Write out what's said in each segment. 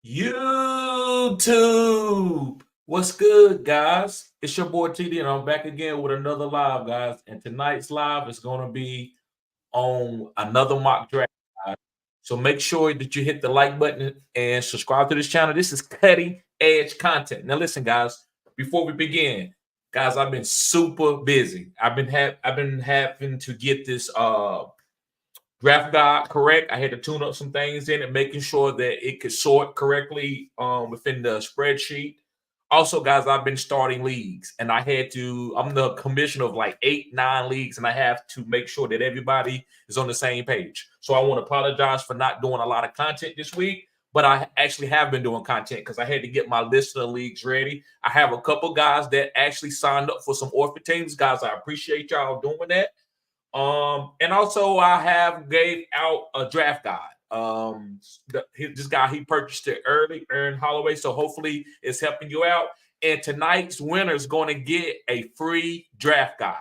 YouTube. What's good, guys? It's your boy TD, and I'm back again with another live, guys. And tonight's live is going to be on another mock draft, guys. So make sure that you hit the like button and subscribe to this channel. This is cutting edge content. Now, listen, guys. Before we begin, guys, I've been super busy. I've been having to get this draft guide correct. I had to tune up some things in it, making sure that it could sort correctly within the spreadsheet. Also, guys, I've been starting leagues, and I'm the commissioner of like 8, 9 leagues, and I have to make sure that everybody is on the same page. So I want to apologize for not doing a lot of content this week, but I actually have been doing content because I had to get my list of leagues ready. I have a couple guys that actually signed up for some orphan teams. Guys, I appreciate y'all doing that. And also I have gave out a draft guide. This guy, he purchased it early, Aaron Holloway. So hopefully it's helping you out. And tonight's winner is going to get a free draft guide.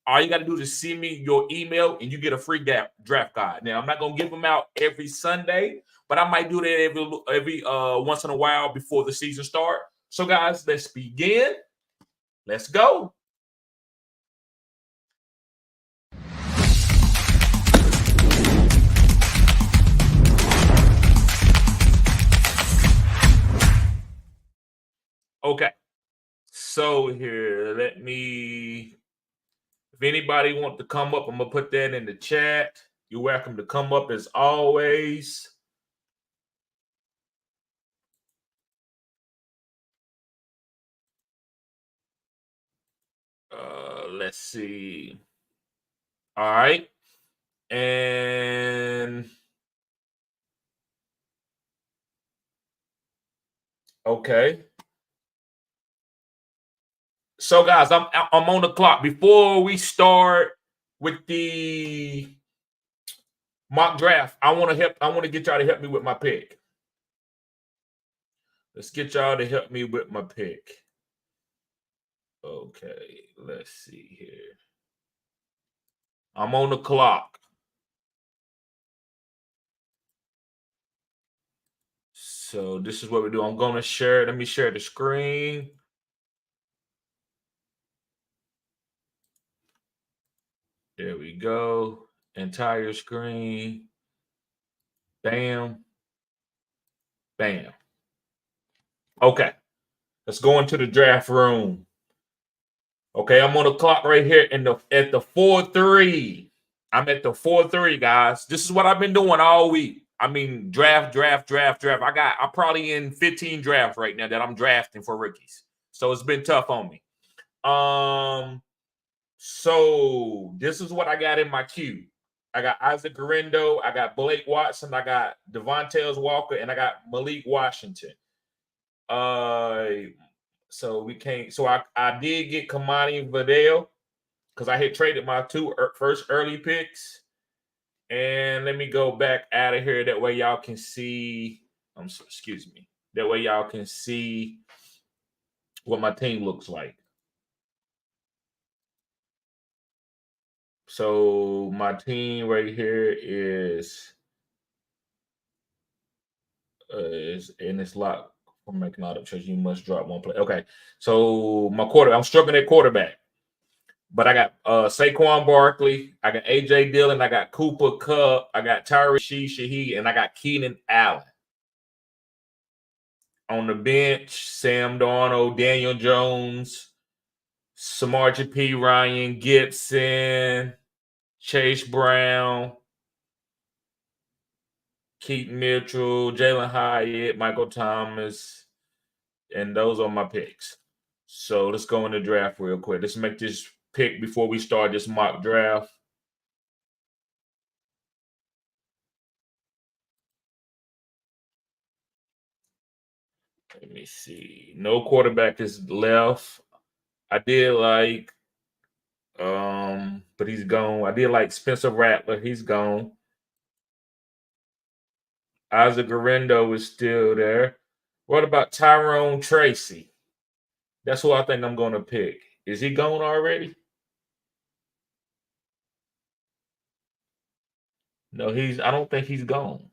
All you got to do is send me your email and you get a free draft guide. Now, I'm not going to give them out every Sunday, but I might do that every once in a while before the season start. So, guys, let's begin. Let's go. Okay. So here, if anybody want to come up, I'm going to put that in the chat. You're welcome to come up as always. Let's see. All right. And okay. So guys, I'm on the clock. Before we start with the mock draft, I want to get y'all to help me with my pick. Let's get y'all to help me with my pick. Okay, let's see here. I'm on the clock. So this is what we do. I'm going to share. Let me share the screen. There we go. Entire screen. Bam. Bam. Okay. Let's go into the draft room. Okay, I'm on the clock right here at the 4-3. I'm at the 4-3, guys. This is what I've been doing all week. I mean, draft. I'm probably in 15 drafts right now that I'm drafting for rookies. So it's been tough on me. So this is what I got in my queue. I got Isaac Garendo, I got Blake Watson, I got Devontae Walker, and I got Malik Washington. So we can't. So I did get Kamani Vidal because I had traded my two first early picks. And let me go back out of here. That way y'all can see. Excuse me. That way y'all can see what my team looks like. So my team right here is in this lock for making out of church. You must drop one play. Okay. So I'm struggling at quarterback. But I got Saquon Barkley, I got AJ Dillon, I got Cooper Kupp, I got Tyree Shaheed, and I got Keenan Allen. On the bench, Sam Darnold, Daniel Jones, Samaje P. Ryan, Gibson, Chase Brown, Keaton Mitchell, Jalen Hyatt, Michael Thomas, and those are my picks. So let's go in the draft real quick. Let's make this pick before we start this mock draft. Let me see. No quarterback is left. I did like, but he's gone. I did like Spencer Rattler. He's gone. Isaac Garendo is still there. What about Tyrone Tracy? That's who I think I'm going to pick. Is he gone already? No, I don't think he's gone.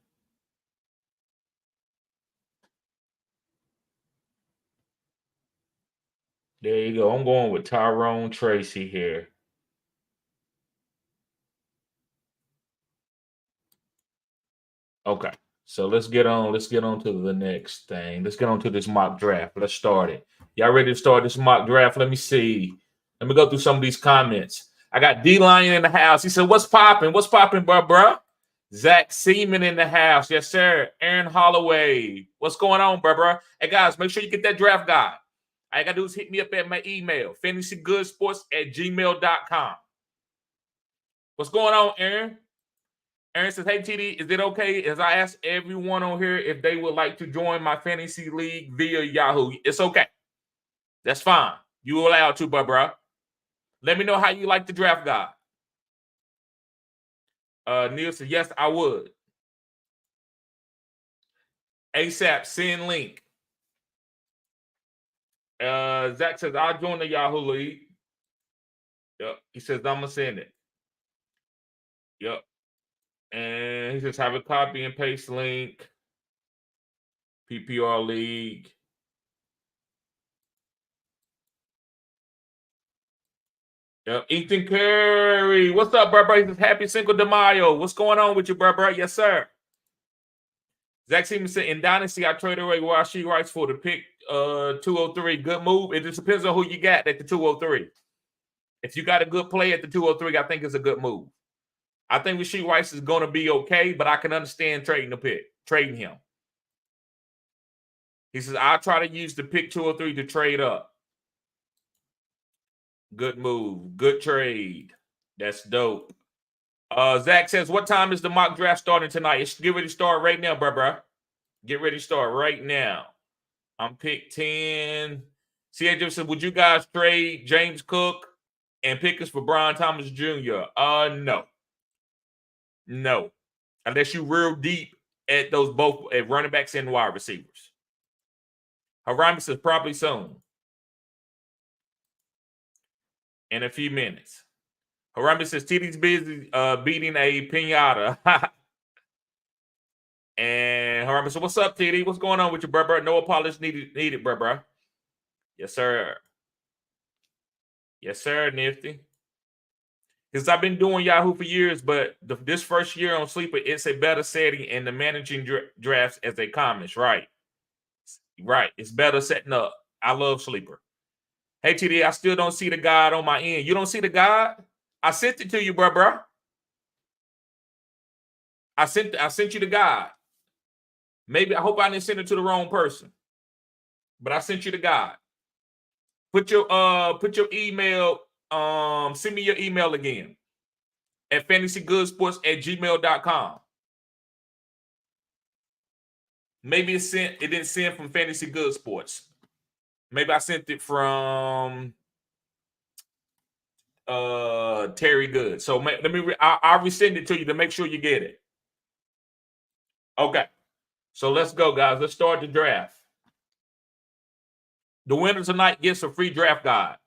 There you go. I'm going with Tyrone Tracy here. Okay. So let's get on. Let's get on to the next thing. Let's get on to this mock draft. Let's start it. Y'all ready to start this mock draft? Let me see. Let me go through some of these comments. I got D Lion in the house. He said, "What's popping? What's popping, bruh? Zach Seaman in the house. Yes, sir. Aaron Holloway. What's going on, bruh? Hey, guys, make sure you get that draft guide. All you got to do is hit me up at my email, fantasygoodsports@gmail.com. What's going on, Aaron? Aaron says, "Hey, TD, is it okay as I ask everyone on here if they would like to join my fantasy league via Yahoo?" It's okay. That's fine. You allowed to, bro. Let me know how you like the draft guide. Neil says, "Yes, I would." ASAP, send link. Zach says, "I'll join the Yahoo league." Yep. He says, "I'm going to send it." Yep. And he says, "Have a copy and paste link. PPR league." Yep. Ethan Curry. What's up, bro? He says, "Happy Cinco de Mayo." What's going on with you, bro? Yes, sir. Zach Seaman said, "In Dynasty, I traded away Rashee Rice for the pick 203. Good move. It just depends on who you got at the 203. If you got a good play at the 203, I think it's a good move. I think Rashee Rice is going to be okay, but I can understand trading him. He says, "I'll try to use the pick 203 to trade up." Good move. Good trade. That's dope. Zach says, "What time is the mock draft starting tonight?" It's get ready to start right now, bro. Get ready to start right now. I'm pick 10. C.A. Jefferson, would you guys trade James Cook and Pickens for Brian Thomas Jr.? No. No. Unless you real deep at those both at running backs and wide receivers. Haramis says probably soon. In a few minutes. Haramis says TD's busy beating a pinata. And Haramis says, "What's up, TD? What's going on with you, bro? No apologies needed, bro. Yes, sir. Yes, sir, Nifty. Because I've been doing Yahoo for years, but this first year on Sleeper, it's a better setting and the managing drafts as they comments. Right. Right. It's better setting up. I love Sleeper. Hey, TD, I still don't see the guide on my end. You don't see the guide? I sent it to you, bro. I sent you the guide. Maybe I hope I didn't send it to the wrong person. But I sent you the guide. Put your email, send me your email again at fantasygoodsports@gmail.com. Maybe it didn't send from Fantasy Good Sports. Maybe I sent it from Terry Good. So I'll resend it to you to make sure you get it. Okay. So let's go, guys. Let's start the draft. The winner tonight gets a free draft guide.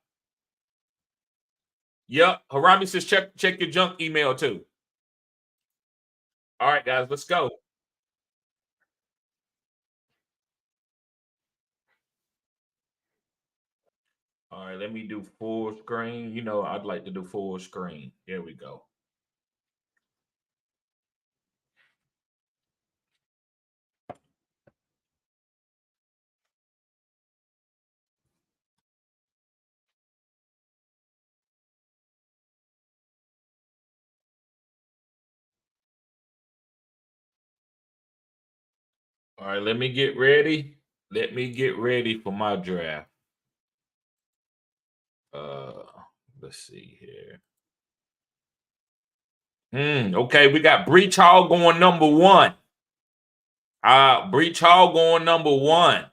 Yep. Harami says check your junk email too. All right, guys, let's go. All right, let me do full screen. You know, I'd like to do full screen. There we go. All right, let me get ready. Let me get ready for my draft. Let's see here. Okay, we got Breach Hall going number 1. Breach Hall going number 1.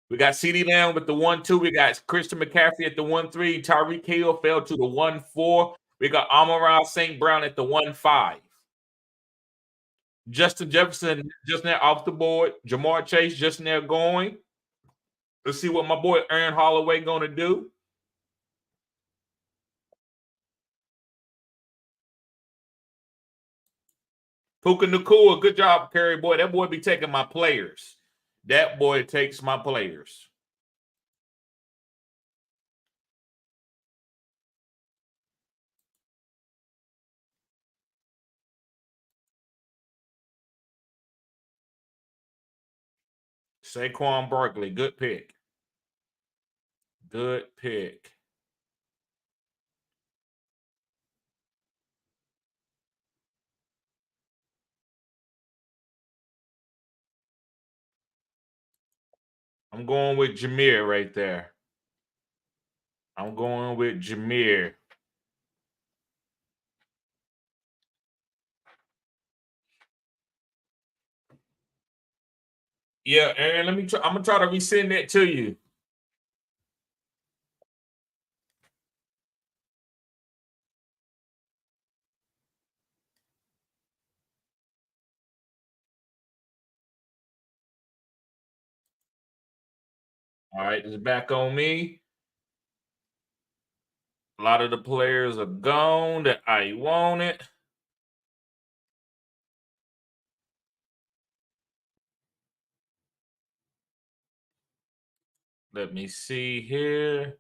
We got CeeDee Lamb with the 1-2. We got Christian McCaffrey at the 1-3. Tyreek Hill fell to the 1-4. We got Amon-Ra St. Brown at the 1-5. Justin Jefferson just now off the board. Jamar Chase just now going. Let's see what my boy Aaron Holloway gonna do. Puka Nacua, good job, Curry boy. That boy be taking my players. That boy takes my players. Saquon Barkley, good pick. Good pick. I'm going with Jameer right there. I'm going with Jameer. Yeah, Aaron, let me try. I'm gonna try to resend that to you. All right, it's back on me. A lot of the players are gone that I wanted. Let me see here.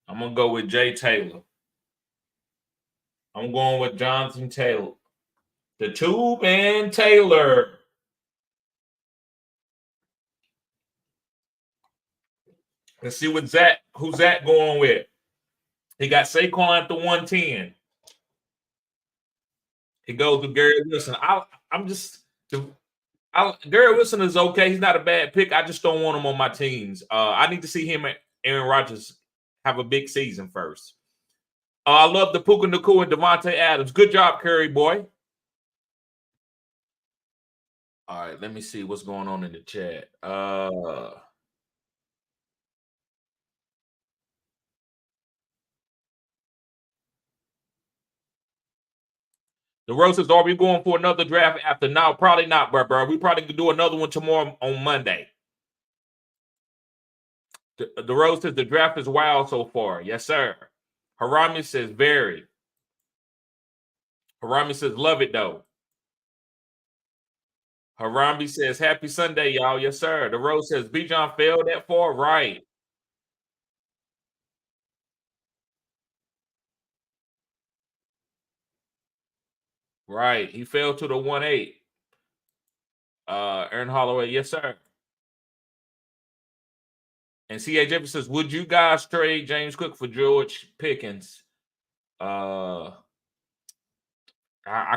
I'm gonna go with Jay Taylor. I'm going with Jonathan Taylor. The two-man Taylor. Let's see what who's Zach going with. He got Saquon at the 110. He goes with Gary Wilson. I'm just Gary Wilson is okay. He's not a bad pick. I just don't want him on my teams. I need to see him and Aaron Rodgers have a big season first. I love the Puka Nacua and Devontae Adams. Good job, Curry boy. All right, let me see what's going on in the chat. The Rose says, are we going for another draft after now? Probably not, bro. We probably could do another one tomorrow on Monday. The Rose says the draft is wild so far. Yes, sir. Harami says very. Harami says love it though. Harambe says, happy Sunday, y'all. Yes, sir. The Rose says, Bijan fell that far. Right. Right. He fell to the 1-8. Aaron Holloway, yes, sir. And C.A. Jefferson says, would you guys trade James Cook for George Pickens? I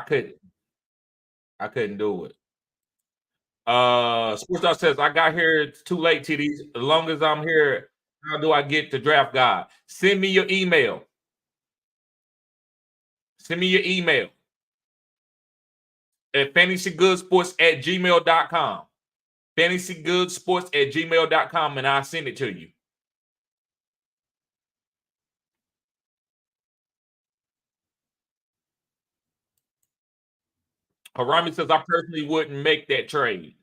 couldn't. I couldn't do it. Sports Dog says, I got here. It's too late, TD. As long as I'm here, how do I get the draft guide? Send me your email. Send me your email at fantasygoodssports@gmail.com. Fantasygoodssports@gmail.com, and I'll send it to you. Harami says, I personally wouldn't make that trade.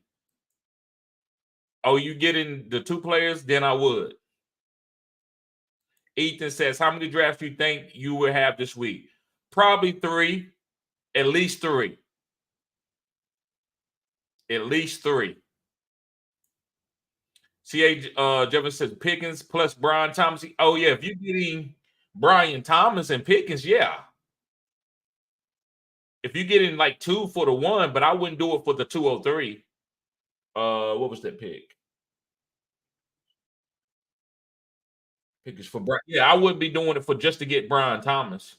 Oh, you getting the two players? Then I would. Ethan says, how many drafts do you think you will have this week? Probably 3. At least 3. At least 3. C.A. Jefferson says Pickens plus Brian Thomas. Oh, yeah. If you're getting Brian Thomas and Pickens, yeah. If you're getting like 2 for the 1, but I wouldn't do it for the 203. What was that pick? Pickens for Brian. Yeah, I wouldn't be doing it for just to get Brian Thomas.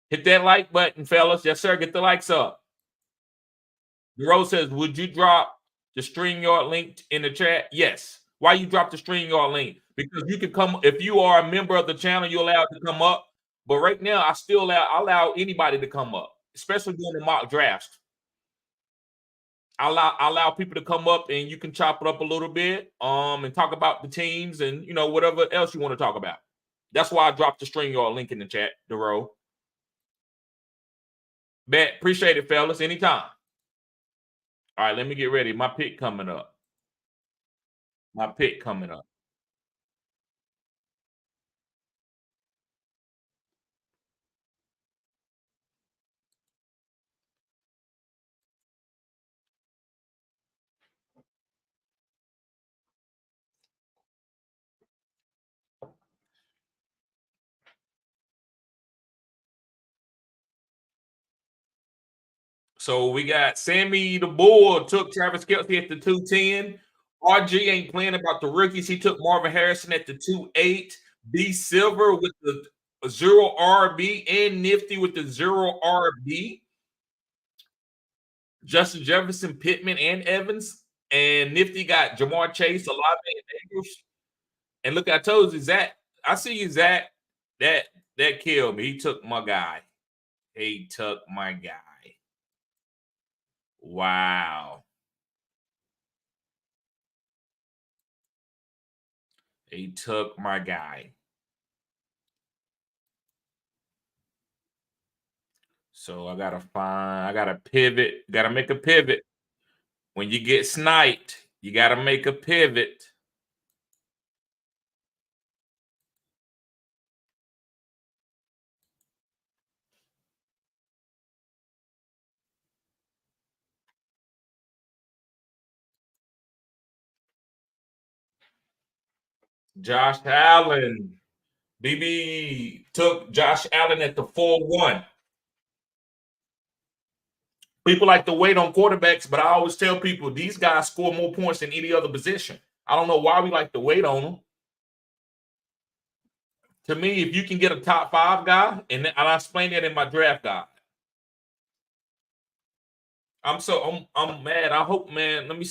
Hit that like button, fellas. Yes, sir. Get the likes up. The Rose says, would you drop the StreamYard link in the chat? Yes. Why you drop the StreamYard link? Because you can come, if you are a member of the channel, you're allowed to come up. But right now, I allow anybody to come up, especially during the mock drafts. I allow people to come up and you can chop it up a little bit, and talk about the teams and whatever else you want to talk about. That's why I dropped the StreamYard link in the chat, Dero. Bet, appreciate it, fellas. Anytime. All right, let me get ready. My pick coming up. My pick coming up. So we got Sammy the Bull took Travis Kelce at the 210. RG ain't playing about the rookies. He took Marvin Harrison at the 2.8. B Silver with the 0 RB and Nifty with the 0 RB. Justin Jefferson, Pittman, and Evans. And Nifty got Jamar Chase, Olave, and Andrews. And look, I told you, Zach. I see you, Zach. That killed me. He took my guy. He took my guy. Wow. He took my guy. So I gotta pivot, gotta make a pivot. When you get sniped, you gotta make a pivot. Josh Allen. BB took Josh Allen at the 4-1. People like to wait on quarterbacks, but I always tell people these guys score more points than any other position. I don't know why we like to wait on them. To me, if you can get a top 5 guy, and I explained that in my draft guide. I'm mad. I hope, man. Let me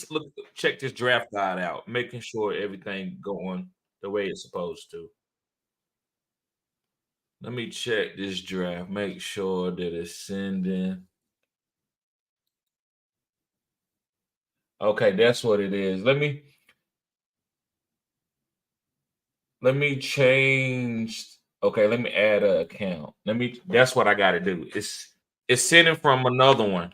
check this draft guide out, making sure everything going the way it's supposed to. Let me check this draft. Make sure that it's sending. Okay, that's what it is. Let me change. Okay, let me add an account. That's what I gotta do. It's sending from another one.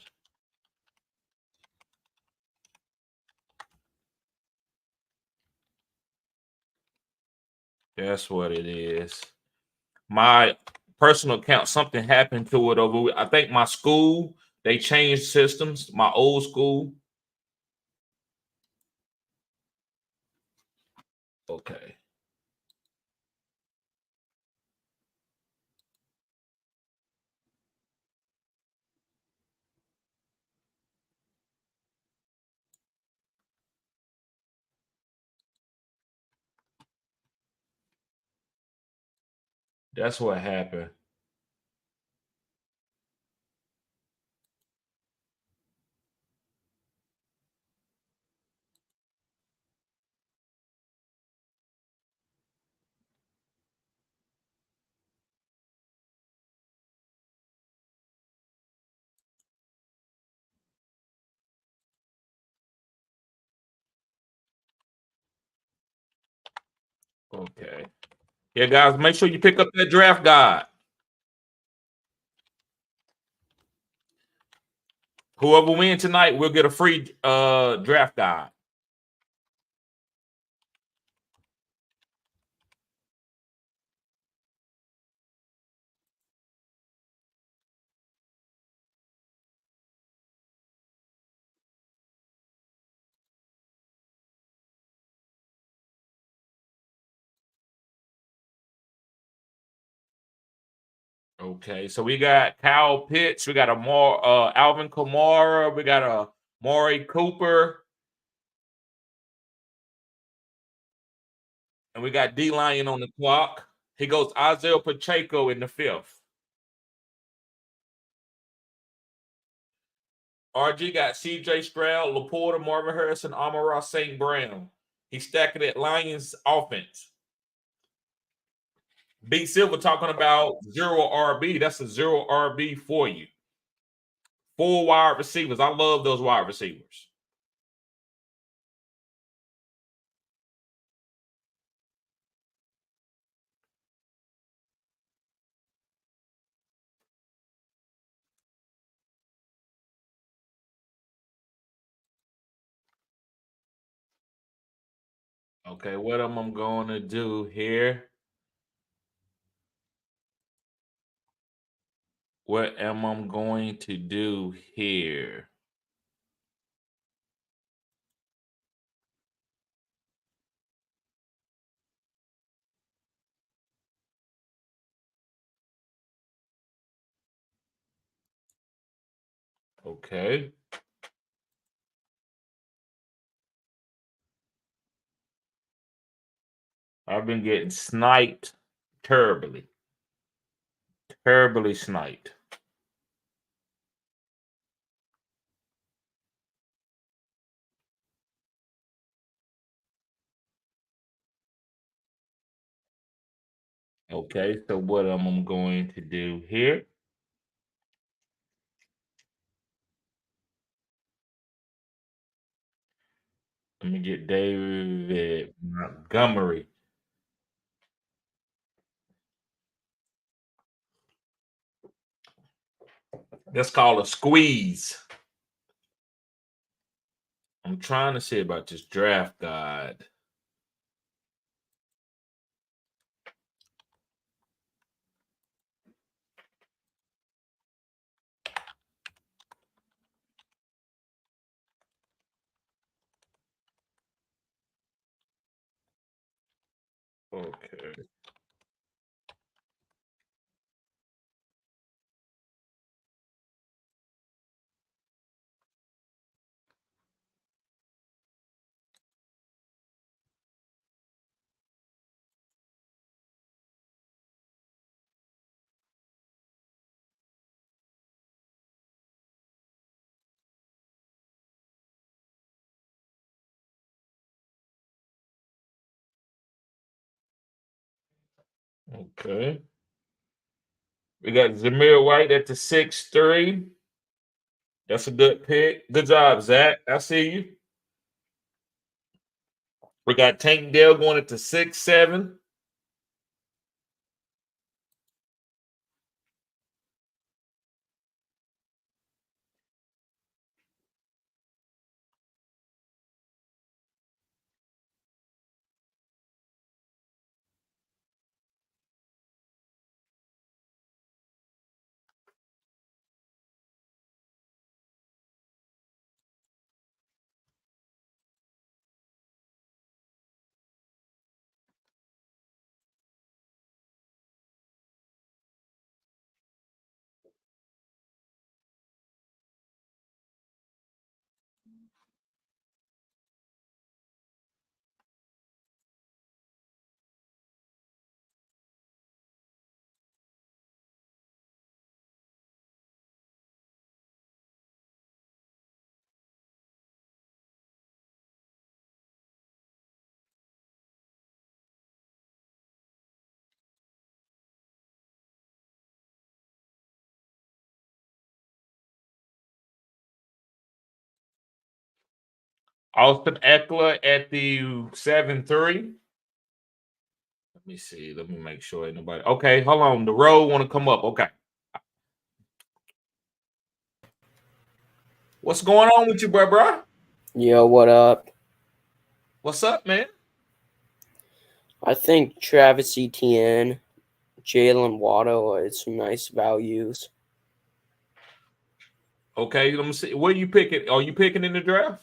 That's what it is. My personal account, something happened to it I think my school, they changed systems, my old school. Okay. That's what happened. Okay. Yeah, guys, make sure you pick up that draft guide. Whoever wins tonight, we'll get a free draft guide. Okay, so we got Kyle Pitts, we got Alvin Kamara, we got a Maury Cooper, and we got D Lion on the clock. He goes Isaiah Pacheco in the 5th. RG got CJ Stroud, Laporta, Marvin Harrison, Amon-Ra St. Brown. He's stacking at Lions offense. B Silver talking about 0 RB. That's a 0 RB for you. 4 wide receivers. I love those wide receivers. Okay, what am I going to do here? What am I going to do here? Okay. I've been getting sniped terribly. Terribly sniped. Okay, so what I'm going to do here, let me get David Montgomery. That's called a squeeze. I'm trying to see about this draft guide. Okay. Okay. We got Zamir White at the 6'3". That's a good pick. Good job, Zach. I see you. We got Tank Dell going at the 6'7". Austin Eckler at the 7'3". Let me see. Let me make sure ain't nobody. Okay, hold on. The road want to come up. Okay. What's going on with you, bro? Yo, what up? What's up, man? I think Travis Etienne, Jalen Waddle are some nice values. Okay, let me see. What are you picking? Are you picking in the draft?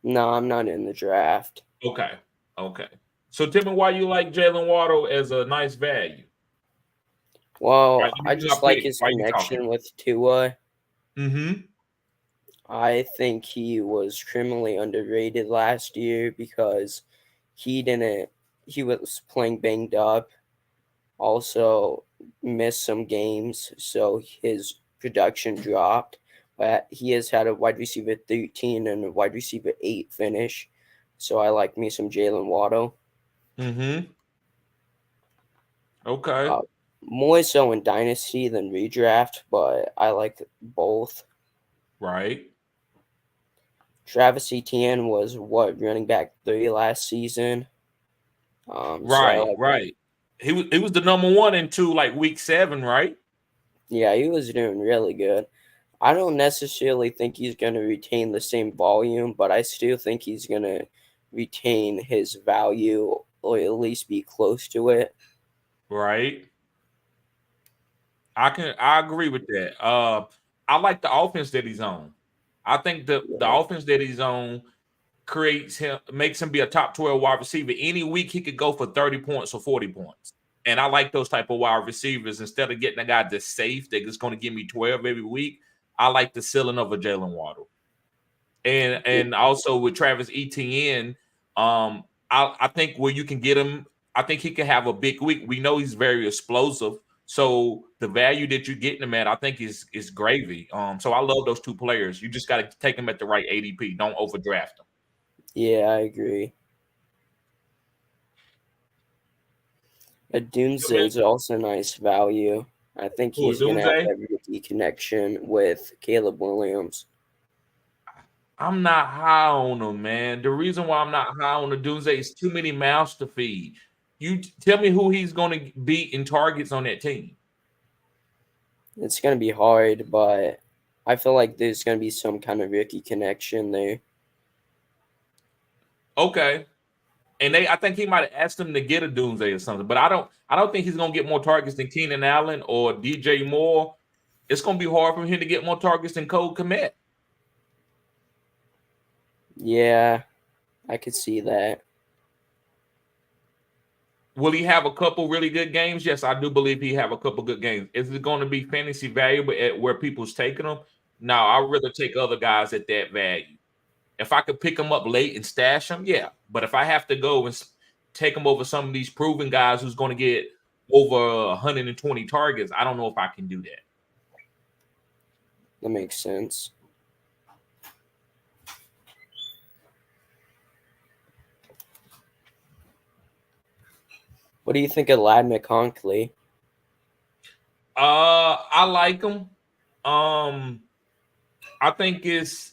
No, I'm not in the draft. Okay. Okay. So tell me why you like Jalen Waddle as a nice value. Right, Well, let me I do my just like pick his while you talking. connection with Tua. Mm-hmm. I think he was criminally underrated last year because he was playing banged up. Also missed some games, so his production dropped. But he has had a wide receiver 13 and a wide receiver 8 finish. So I like me some Jalen Waddle. Mm-hmm. Okay. Uh, More so in Dynasty than Redraft, but I like both. Right. Travis Etienne was running back 3 last season. So I Right. like, Right. He was the number one into like week 7, right? yeah, he was doing really good. I don't necessarily think he's going to retain the same volume, but I still think he's going to retain his value or at least be close to it. Right. I agree with that. I like the offense that he's on. I think the Yeah. offense that he's on makes him be a top 12 wide receiver. Any week he could go for 30 points or 40 points. And I like those type of wide receivers instead of getting a guy that's safe that's going to give me 12 every week. I like the ceiling of a Jalen Waddle. And also with Travis Etienne, I think where you can get him, I think he can have a big week. We know he's very explosive, so the value that you're getting him at, I think is gravy. So I love those two players. You just got to take them at the right ADP. Don't overdraft them. Yeah, I agree. A Doomsday is also nice value. I think Who, he's going to have Doomsday? that rookie connection with Caleb Williams. I'm not high on him, man. The reason why I'm not high on the Doomsday is too many mouths to feed. You tell me who he's going to beat in targets on that team. It's going to be hard, but I feel like there's going to be some kind of rookie connection there. Okay. And I think he might have asked him to get a Doomsday or something, but I don't think he's gonna get more targets than Keenan Allen or DJ Moore. It's gonna be hard for him to get more targets than Cole Kmet. Yeah, I could see that. Will he have a couple really good games? Yes, I do believe he have a couple good games. Is it going to be fantasy valuable at where people's taking them? No, I'd rather take other guys at that value. If I could pick them up late and stash them, yeah. But if I have to go and take them over some of these proven guys who's going to get over 120 targets, I don't know if I can do that. That makes sense. What do you think of Lad McConkey? I like him. I think it's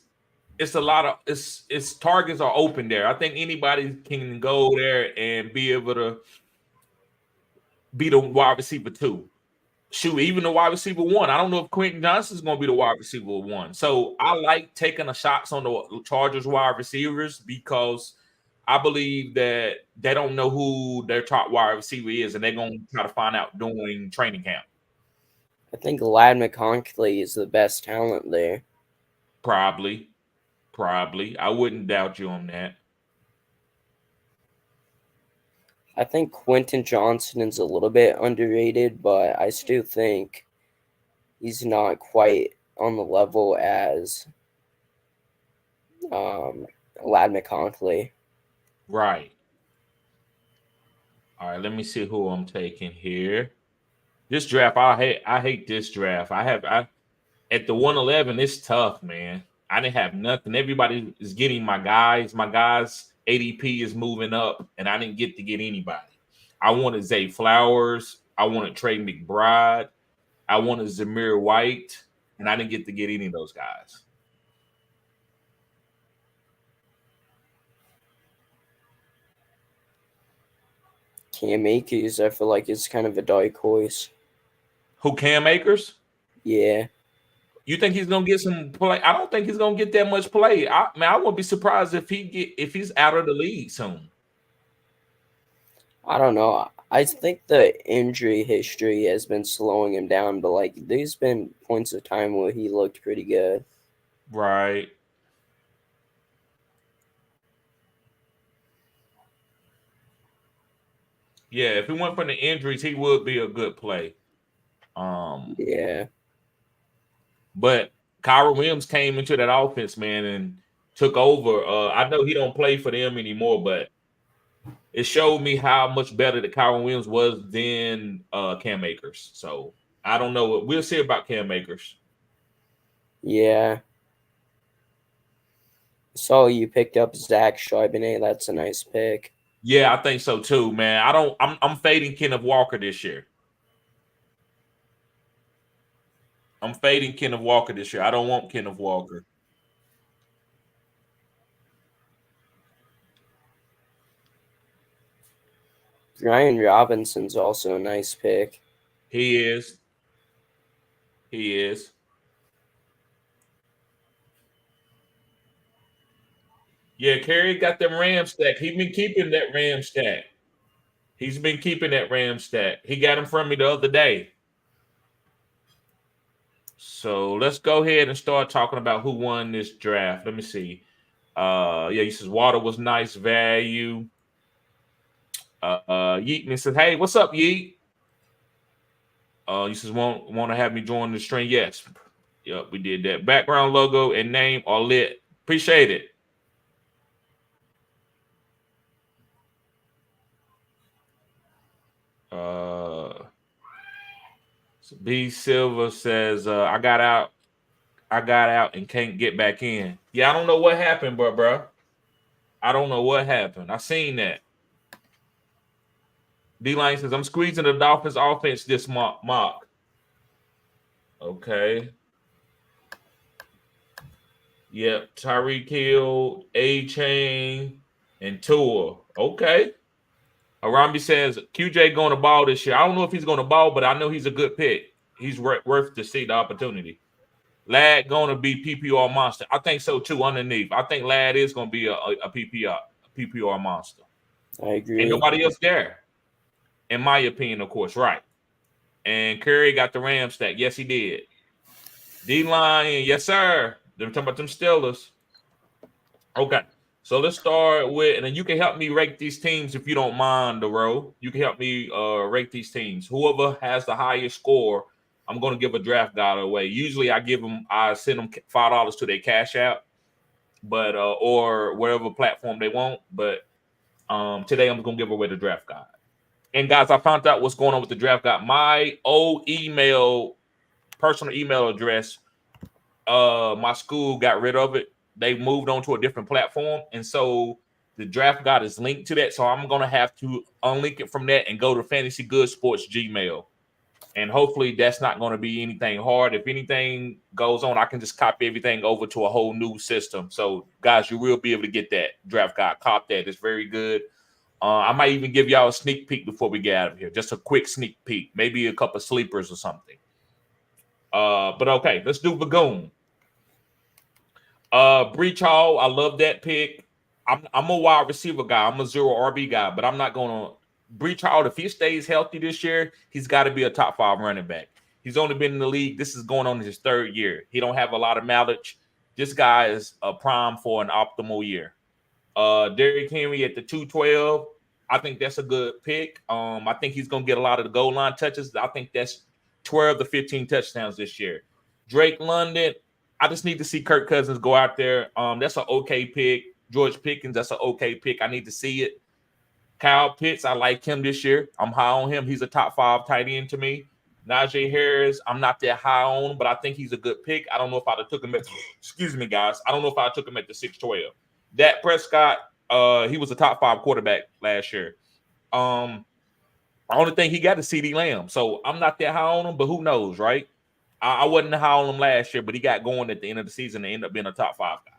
a lot of it's targets are open there. I think anybody can go there and be able to be the wide receiver 2. Shoot, even the wide receiver 1. I don't know if Quentin Johnston's going to be the wide receiver 1. So I like taking the shots on the Chargers wide receivers because I believe that they don't know who their top wide receiver is, and they're going to try to find out during training camp. I think Lad McConkey is the best talent there. Probably. I wouldn't doubt you on that. I think Quentin Johnston is a little bit underrated, but I still think he's not quite on the level as Lad McConkey. Right. All right, let me see who I'm taking here. This draft, I hate this draft. I at the 111, it's tough, man. I didn't have nothing. Everybody is getting my guys. My guys' ADP is moving up, and I didn't get to get anybody. I wanted Zay Flowers. I wanted Trey McBride. I wanted Zamir White, and I didn't get to get any of those guys. Cam Akers, I feel like it's kind of a dark horse. Who, Cam Akers? Yeah. You think he's gonna get some play? I don't think he's gonna get that much play. I wouldn't be surprised if he's out of the league soon. I don't know. I think the injury history has been slowing him down, but like there's been points of time where he looked pretty good. Right. Yeah, if he went from the injuries, he would be a good play. Yeah. But Kyron Williams came into that offense, man, and took over. I know he don't play for them anymore, but it showed me how much better that Kyron Williams was than Cam Akers. So I don't know. We'll see about Cam Akers. Yeah. So you picked up Zach Charbonnet. That's a nice pick. Yeah, I think so too, man. I'm fading Kenneth Walker this year. I don't want Kenneth Walker. Ryan Robinson's also a nice pick. He is. Yeah, Kerry got them Ram stack. He's been keeping that Ram stack. He got him from me the other day. So let's go ahead and start talking about who won this draft. Let me see. He says Water was nice value. Yeatman says, "Hey, what's up, Yeet?" He says, "Want to have me join the stream?" Yes. Yep, we did that. Background logo and name are lit. Appreciate it. B Silver says, I got out and can't get back in. Yeah, I don't know what happened, bro. I don't know what happened. I seen that. D-Line says, I'm squeezing the Dolphins offense this mock. Okay. Yep. Tyreek Hill, A-Chain, and Tua. Okay. Arambi says, QJ going to ball this year. I don't know if he's going to ball, but I know he's a good pick. He's worth to see the opportunity. Lad going to be PPR monster. I think so too. Underneath, I think Lad is going to be a PPR monster. I agree. Ain't nobody else there, in my opinion, of course. Right. And Curry got the Ram stack. Yes, he did. D-Line, yes, sir. They're talking about them Steelers. Okay. So let's start with, and then you can help me rate these teams if you don't mind, Dero. You can help me rate these teams. Whoever has the highest score, I'm going to give a draft guide away. Usually I send them $5 to their Cash App, but or whatever platform they want. But today I'm going to give away the draft guide. And guys, I found out what's going on with the draft guide. My old personal email address, my school got rid of it. They moved on to a different platform, and so the draft guide is linked to that. So I'm gonna have to unlink it from that and go to Fantasy Good Sports Gmail, and hopefully that's not going to be anything hard. If anything goes on, I can just copy everything over to a whole new system. So guys, you will be able to get that draft guide. Cop that; it's very good. I might even give y'all a sneak peek before we get out of here, just a quick sneak peek, maybe a couple of sleepers or something. But okay, let's do Vagoon. Breach Hall, I love that pick. I'm a wide receiver guy. I'm a zero RB guy, but I'm not gonna Breach Hall. If he stays healthy this year, he's got to be a top 5 running back. He's only been in the league. This is going on his 3rd year. He don't have a lot of mileage. This guy is a prime for an optimal year. Derrick Henry at the 212. I think that's a good pick. I think he's gonna get a lot of the goal line touches. I think that's 12 to 15 touchdowns this year. Drake London. I just need to see Kirk Cousins go out there. That's an okay pick. George Pickens, that's an okay pick. I need to see it. Kyle Pitts, I like him this year. I'm high on him. He's a top 5 tight end to me. Najee Harris, I'm not that high on, but I think he's a good pick. I don't know if I'd have took him at, excuse me, guys. I don't know if I took him at the 612. Dak Prescott, he was a top 5 quarterback last year. The only thing he got is CeeDee Lamb. So I'm not that high on him, but who knows, right? I wasn't high on him last year, but he got going at the end of the season and ended up being a top 5 guy.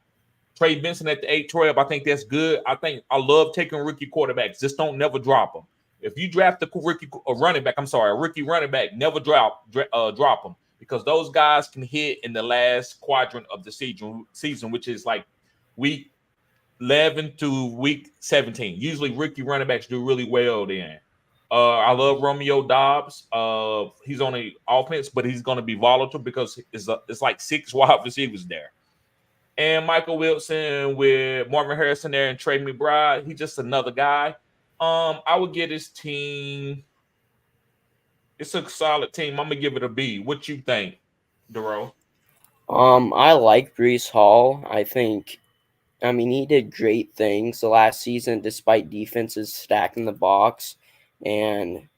Trey Benson at the 812, I think that's good. I love taking rookie quarterbacks. Just don't never drop them. If you draft a rookie running back, a rookie running back, never drop them, because those guys can hit in the last quadrant of the season, which is like week 11 to week 17. Usually rookie running backs do really well then. I love Romeo Dobbs. He's on the offense, but he's going to be volatile because it's like 6 wide receivers there. And Michael Wilson with Marvin Harrison there and Trey McBride. He's just another guy. I would get his team. It's a solid team. I'm gonna give it a B. What you think, Dero? I like Breece Hall. He did great things the last season despite defenses stacking the box and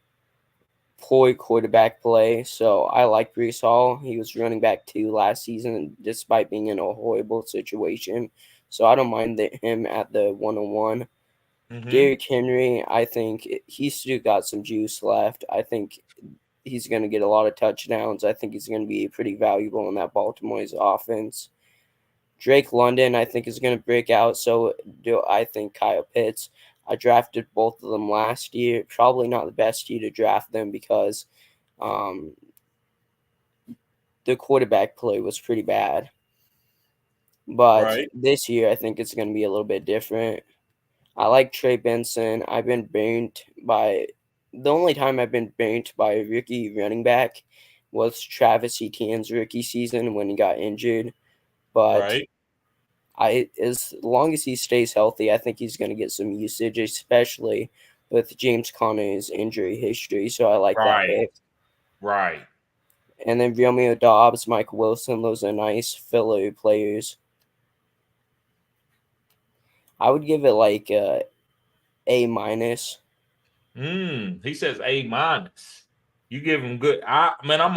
poor quarterback play. So I like Breece Hall. He was running back 2 last season despite being in a horrible situation. So I don't mind him at the 101. Mm-hmm. Derrick Henry, I think he's still got some juice left. I think he's going to get a lot of touchdowns. I think he's going to be pretty valuable in that Baltimore's offense. Drake London, I think, is going to break out. So do I think Kyle Pitts. I drafted both of them last year. Probably not the best year to draft them because the quarterback play was pretty bad. But this year, I think it's going to be a little bit different. I like Trey Benson. I've been burnt by – the only time I've been burnt by a rookie running back was Travis Etienne's rookie season when he got injured. But as long as he stays healthy, I think he's going to get some usage, especially with James Conner's injury history. So I like that pick. Right. And then Romeo Dobbs, Mike Wilson, those are nice filler players. I would give it like A minus. He says A minus. You give him good.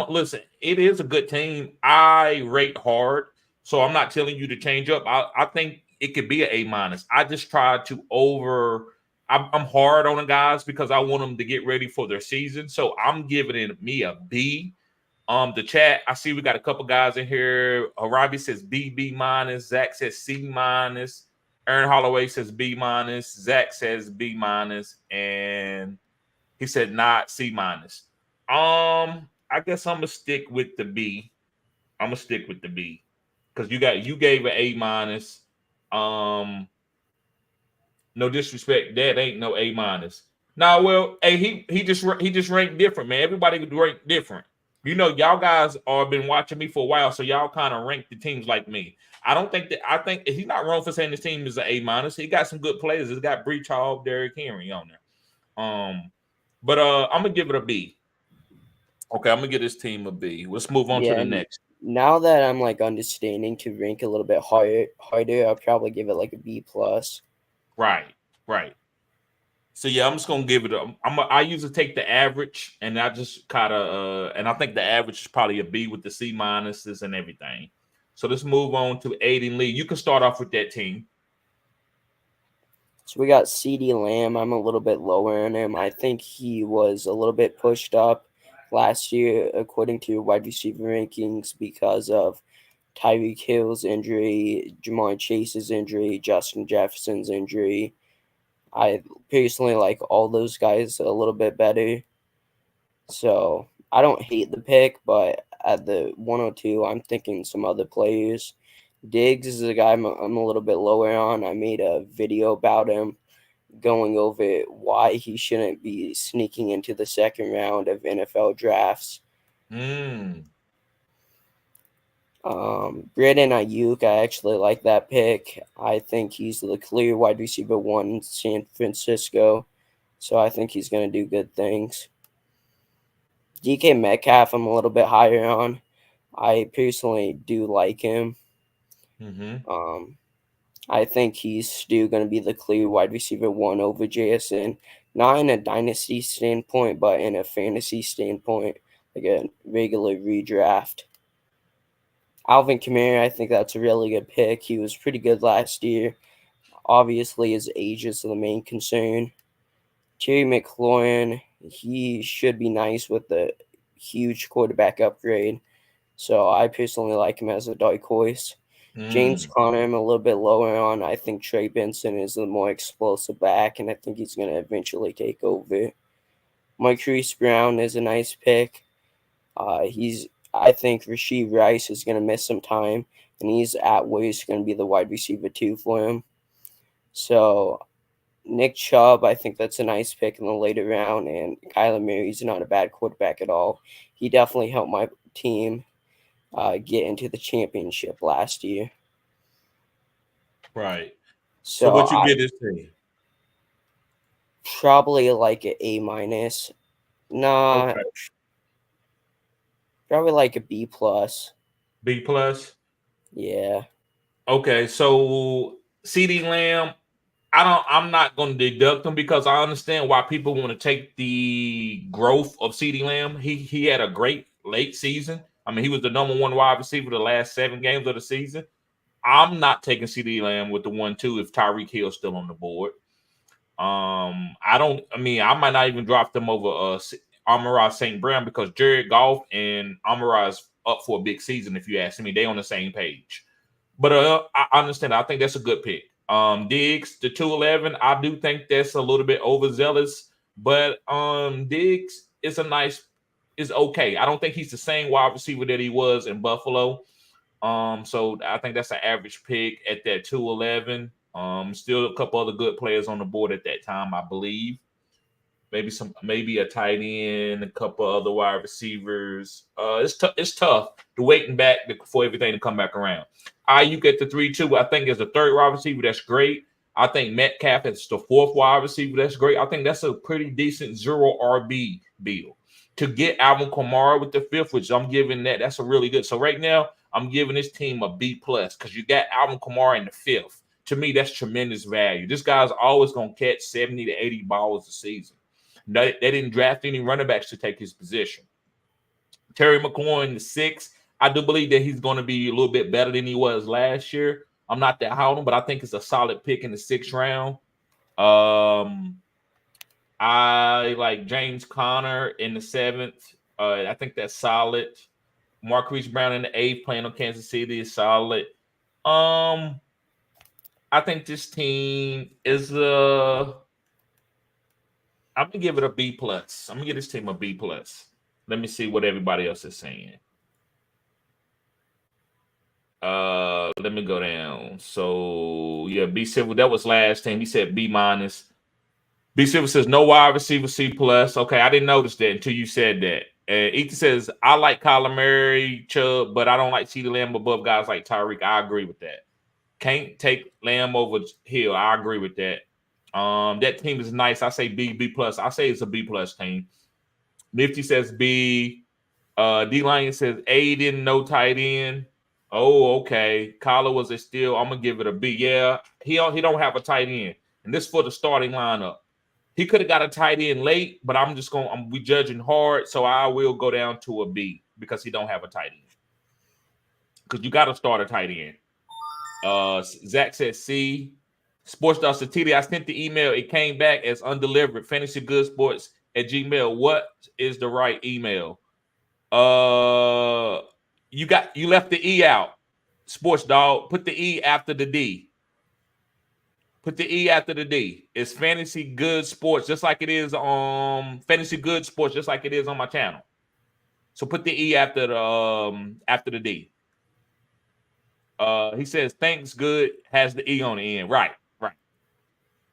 Listen. It is a good team. I rate hard, so I'm not telling you to change up. I think it could be an A minus. I just try to I'm hard on the guys because I want them to get ready for their season. So I'm giving me a B. The chat, I see we got a couple guys in here. Arabi says B minus. Zach says C minus. Aaron Holloway says B minus. Zach says B minus, and he said not C minus. I guess I'm gonna stick with the B. I'm gonna stick with the B because you gave an A minus. No disrespect, that ain't no A minus. Nah, well, hey, he just ranked different, man. Everybody ranked different. You know, y'all guys are been watching me for a while, so y'all kind of rank the teams like me. I think he's not wrong for saying his team is an A minus. He got some good players. He's got Breach Hall, Derrick Henry on there. But I'm gonna give it a B. Okay, I'm gonna give this team a B. Let's move on to the next. Now that I'm like understanding to rank a little bit harder, I'll probably give it like a B plus. Right. So yeah, I'm just gonna give it I usually take the average, and I just kind of and I think the average is probably a B with the C minuses and everything. So let's move on to Aiden Lee. You can start off with that team. So we got CeeDee Lamb. I'm a little bit lower on him. I think he was a little bit pushed up last year according to wide receiver rankings because of Tyreek Hill's injury, Jamar Chase's injury, Justin Jefferson's injury. I personally like all those guys a little bit better. So I don't hate the pick, but at the 102, I'm thinking some other players. Diggs is a guy I'm a little bit lower on. I made a video about him going over why he shouldn't be sneaking into the second round of NFL drafts. Brandon Ayuk, I actually like that pick. I think he's the clear wide receiver one in San Francisco, so I think he's going to do good things. DK Metcalf, I'm a little bit higher on. I personally do like him. I think he's still going to be the clear wide receiver one over JSN, not in a dynasty standpoint, but in a fantasy standpoint, like a regular redraft. Alvin Kamara, I think that's a really good pick. He was pretty good last year. Obviously, his age is the main concern. Terry McLaurin, he should be nice with the huge quarterback upgrade. So I personally like him as a dark horse. James Conner, I'm a little bit lower on. I think Trey Benson is the more explosive back, and I think he's going to eventually take over. Marquise Brown is a nice pick. I think Rashee Rice is going to miss some time, and he's at worst going to be the wide receiver 2 for him. So Nick Chubb, I think that's a nice pick in the later round, and Kyler Murray's not a bad quarterback at all. He definitely helped my team get into the championship last year. Right. So what you get this team? Probably like an A minus. Nah. Okay. Probably like a B plus. B plus? Yeah. Okay, so CeeDee Lamb, I'm not going to deduct him because I understand why people want to take the growth of CeeDee Lamb. He had a great late season. I mean, he was the number one wide receiver the last 7 games of the season. I'm not taking CeeDee Lamb with the 1-2 if Tyreek Hill's still on the board. I might not even drop them over Amon-Ra St. Brown because Jared Goff and Amon-Ra is up for a big season. If you ask me, they on the same page. But I understand. I think that's a good pick. Diggs, the 211, I do think that's a little bit overzealous, but Diggs is okay. I don't think he's the same wide receiver that he was in Buffalo. So I think that's an average pick at that 211. Still a couple other good players on the board at that time, I believe. Maybe a tight end, a couple other wide receivers. It's tough to waiting back for everything to come back around. Ayuk at the 3-2, I think is the third wide receiver. That's great. I think Metcalf is the fourth wide receiver. That's great. I think that's a pretty decent 0 RB bill. to get Alvin Kamara with the 5th, which I'm giving that. That's a really good. So right now, I'm giving this team a B plus because you got Alvin Kamara in the 5th. To me, that's tremendous value. This guy's always going to catch 70 to 80 balls a season. They didn't draft any running backs to take his position. Terry McLaurin, the 6th. I do believe that he's going to be a little bit better than he was last year. I'm not that high on him, but I think it's a solid pick in the 6th round. I like James Conner in the 7th. I think that's solid. Marquise Brown in the 8th, playing on Kansas City, is solid. I think this team is I'm gonna give it a B plus. I'm gonna give this team a B plus. Let me see what everybody else is saying. Let me go down. So yeah, B Silver, that was last team. He said B minus. B Silver says no wide receiver, C plus. Okay, I didn't notice that until you said that. Ethan says I like Kyler Murray, Chubb, but I don't like CeeDee Lamb above guys like Tyreek. I agree with that. Can't take Lamb over Hill. I agree with that. That team is nice. I say B plus. I say it's a B plus team. Nifty says B. D Lion says A didn't know tight end. Oh, okay. Kyler was a steal. I'm gonna give it a B. Yeah, he don't have a tight end, and this for the starting lineup. He could have got a tight end late, but we judging hard, so I will go down to a B because he don't have a tight end. Because you got to start a tight end. Zach says C. Sports Doctor TD, I sent the email. It came back as undelivered. FantasyGoodSports@gmail. What is the right email? You left the E out. Sports Dog. Put the E after the D. Put the E after the D. It's Fantasy Good Sports, just like it is on Fantasy Good Sports, just like it is on my channel. So put the E after the D. He says thanks good has the E on the end. Right.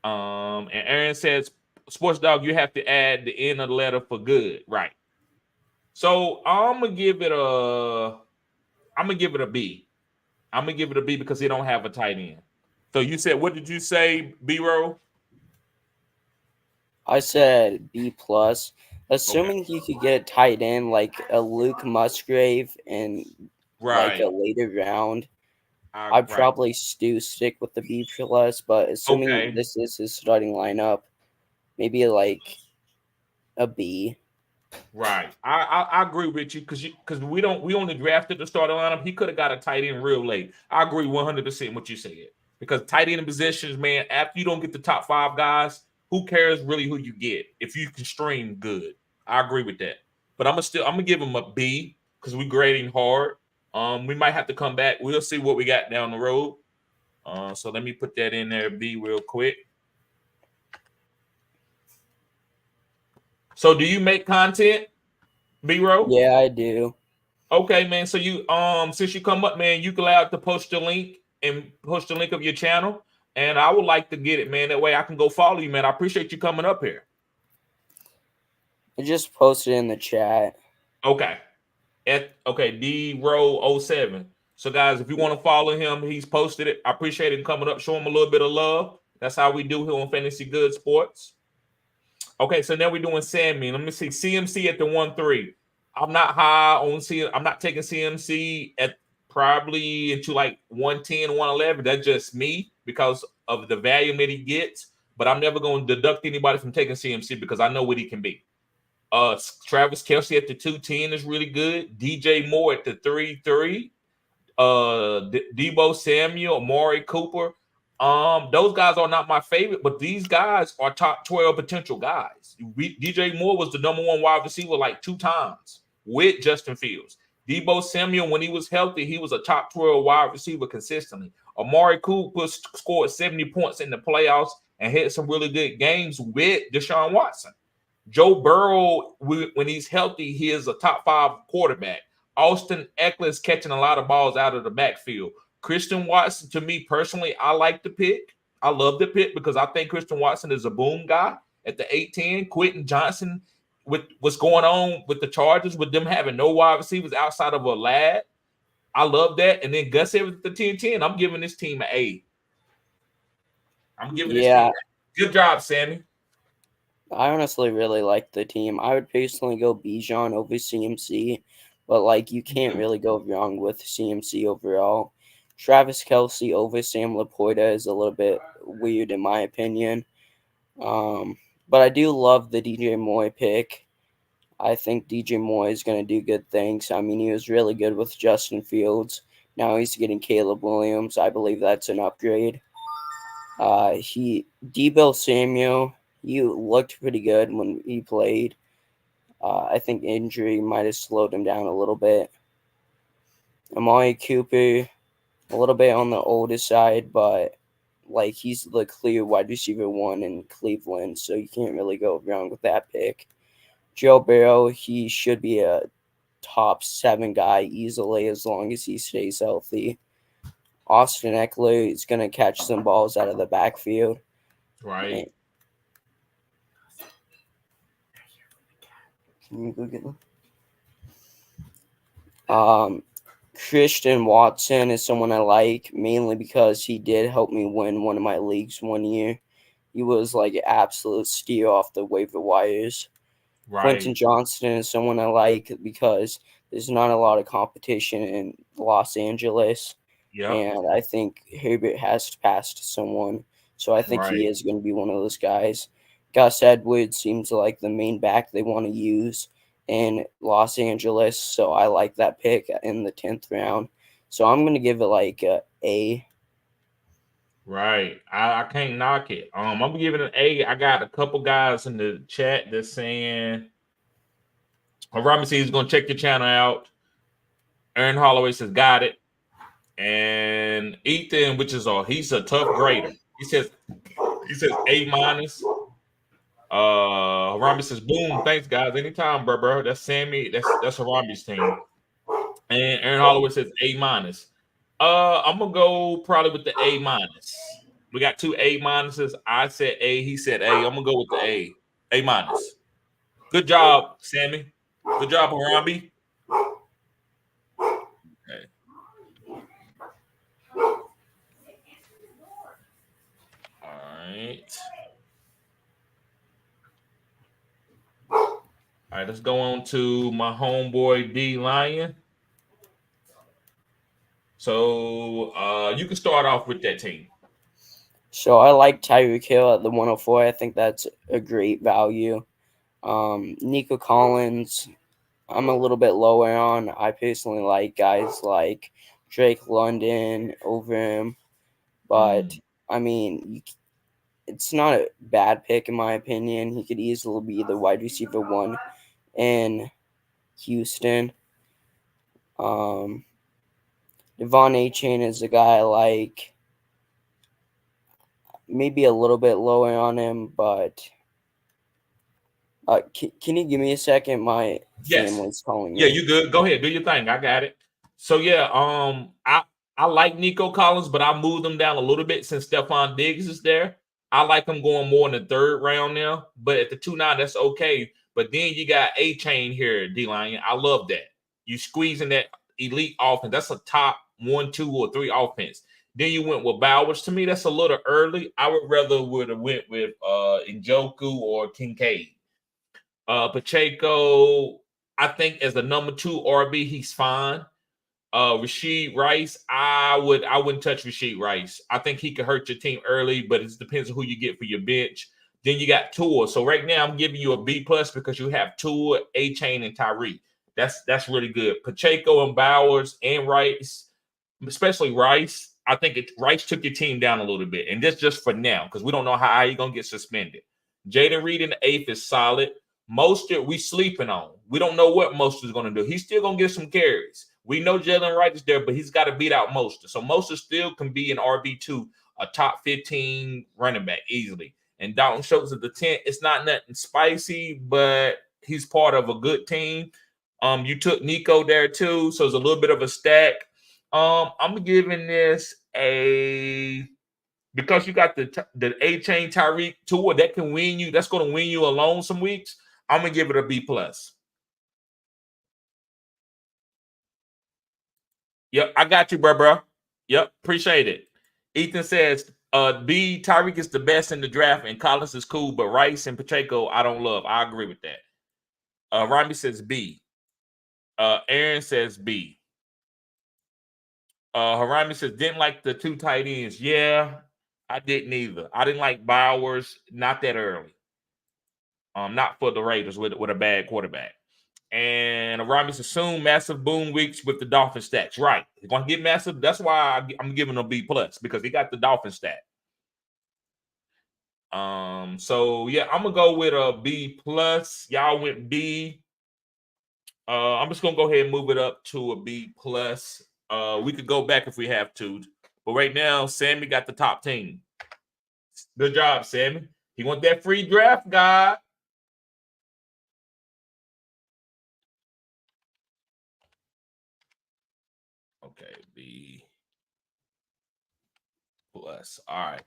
And Aaron says, Sports Dog, you have to add the end of the letter for good. Right. So I'm gonna give it a B. I'm gonna give it a B because he don't have a tight end. So you said, what did you say, B-Roll? I said B plus. Assuming he could get a tight end like a Luke Musgrave in like a later round, I'd probably stick with the B plus. But assuming this is his starting lineup, maybe like a B. Right. I agree with you because we only drafted the starting lineup. He could have got a tight end real late. I agree 100% what you said. Because tight end positions, man, after you don't get the top 5 guys, who cares really who you get if you can stream good? I agree with that. But I'm gonna give him a B because we're grading hard. We might have to come back. We'll see what we got down the road. So let me put that in there, B, real quick. So do you make content, B-Roll? Yeah, I do. Okay, man. So you since you come up, man, you can allow to post the link of your channel. And I would like to get it, man. That way I can go follow you, man. I appreciate you coming up here. I just posted in the chat. Okay. D-Row07. So, guys, if you want to follow him, he's posted it. I appreciate him coming up. Show him a little bit of love. That's how we do here on Fantasy Good Sports. Okay, so now we're doing Sammy. Let me see. CMC at the 1-3. I'm not high on I'm not taking CMC at probably into like 110, 111. That's just me because of the value that he gets. But I'm never going to deduct anybody from taking CMC because I know what he can be. Travis Kelce at the 210 is really good. DJ Moore at the 3-3. Debo Samuel, Amari Cooper. Those guys are not my favorite, but these guys are top 12 potential guys. DJ Moore was the number 1 wide receiver like 2 times with Justin Fields. Debo Samuel, when he was healthy, he was a top 12 wide receiver consistently. Amari Cooper scored 70 points in the playoffs and had some really good games with Deshaun Watson. Joe Burrow, when he's healthy, he is a top 5 quarterback. Austin Eckler is catching a lot of balls out of the backfield. Christian Watson, to me personally, I like the pick. I love the pick because I think Christian Watson is a boom guy at the 8-10. Quentin Johnson, with what's going on with the Chargers, with them having no wide receivers outside of a lad. I love that. And then Gus Evans at the 10-10. I'm giving this team an A. I'm giving this team an A. Good job, Sammy. I honestly really like the team. I would personally go Bijan over CMC, but like you can't really go wrong with CMC overall. Travis Kelce over Sam Laporta is a little bit weird in my opinion. Um, but I do love the DJ Moore pick. I think DJ Moore is going to do good things. I mean, he was really good with Justin Fields. Now he's getting Caleb Williams. I believe that's an upgrade. Debo Samuel, he looked pretty good when he played. I think injury might have slowed him down a little bit. Amari Cooper, a little bit on the older side, but like he's the clear wide receiver one in Cleveland, so you can't really go wrong with that pick. Joe Burrow, he should be a top 7 guy easily as long as he stays healthy. Austin Eckler is going to catch some balls out of the backfield. Right. Can you go get them? Christian Watson is someone I like, mainly because he did help me win one of my leagues one year. He was like an absolute steal off the waiver wires. Quentin Right. Johnston is someone I like because there's not a lot of competition in Los Angeles. Yep. And I think Herbert has to pass to someone. So I think he Right. is going to be one of those guys. Gus Edwards seems like the main back they want to use in Los Angeles. So I like that pick in the 10th round. So I'm going to give it like a A. Right. I can't knock it. I'm gonna give it an A. I got a couple guys in the chat that's saying Robinson is gonna check your channel out. Aaron Holloway says got it. And Ethan, which is he's a tough grader. He says A minus. Harambe says boom, thanks guys. Anytime, bro. That's Sammy. That's Harambe's team. And Aaron Holloway says A minus. I'm gonna go probably with the A minus. We got 2 A minuses. I said A, he said A. I'm gonna go with the A. A minus. Good job, Sammy. Good job, Harambe. Okay. All right. All right, let's go on to my homeboy D Lion. So you can start off with that team. So I like Tyreek Hill at the 104. I think that's a great value. Nico Collins, I'm a little bit lower on. I personally like guys like Drake London over him, but I mean, it's not a bad pick in my opinion. He could easily be the wide receiver one in Houston. Um, Devon A-Chain is a guy I like, maybe a little bit lower on him, but can you give me a second? My Yes. family's calling Yeah, me. you good. Go ahead, do your thing. I got it. So yeah, I like Nico Collins, but I moved him down a little bit since Stephon Diggs is there. I like him going more in the 3rd round now, but at the 2-9, that's okay. But then you got A-Chain here, D-Line. I love that. You squeezing that elite offense. That's a top 1, 2, or 3 offense. Then you went with Bowers. To me, that's a little early. I would have went with Njoku or Kincaid. Pacheco, I think as the number 2 RB, he's fine. Rashid Rice, I wouldn't touch Rashid Rice. I think he could hurt your team early, but it depends on who you get for your bench. Then you got Tua. So right now I'm giving you a B plus because you have Tua, A-Chain, and Tyreek. That's really good. Pacheco and Bowers and Rice, especially Rice. I think Rice took your team down a little bit, and that's just for now because we don't know how you're gonna get suspended. Jaden Reed in the 8th is solid. Mostert, we sleeping on. We don't know what Mostert is going to do. He's still going to get some carries. We know Jalen Wright is there, but he's got to beat out Mostert. So Mostert still can be an RB2, a top 15 running back easily. And Dalton Schultz at the 10th. It's not nothing spicy, but he's part of a good team. You took Nico there too, so it's a little bit of a stack. I'm giving this because you got the A-Chain Tyreek Tua that can win you. That's going to win you alone some weeks. I'm gonna give it a B plus. Yep, I got you, bro. Yep, appreciate it. Ethan says B, Tyreek is the best in the draft, and Collins is cool, but Rice and Pacheco, I don't love. I agree with that. Rami says B. Aaron says B. Harami says, didn't like the 2 tight ends. Yeah, I didn't either. I didn't like Bowers, not that early. Not for the Raiders with a bad quarterback. And Aramis assumed massive boom weeks with the Dolphin stats. Right. He's going to get massive. That's why I'm giving him a B+, because he got the Dolphin stat. So yeah, I'm gonna go with a B+. Y'all went B. I'm just gonna go ahead and move it up to a B+. We could go back if we have to, but right now, Sammy got the top team. Good job, Sammy. He want that free draft guide. Okay, B+. All right.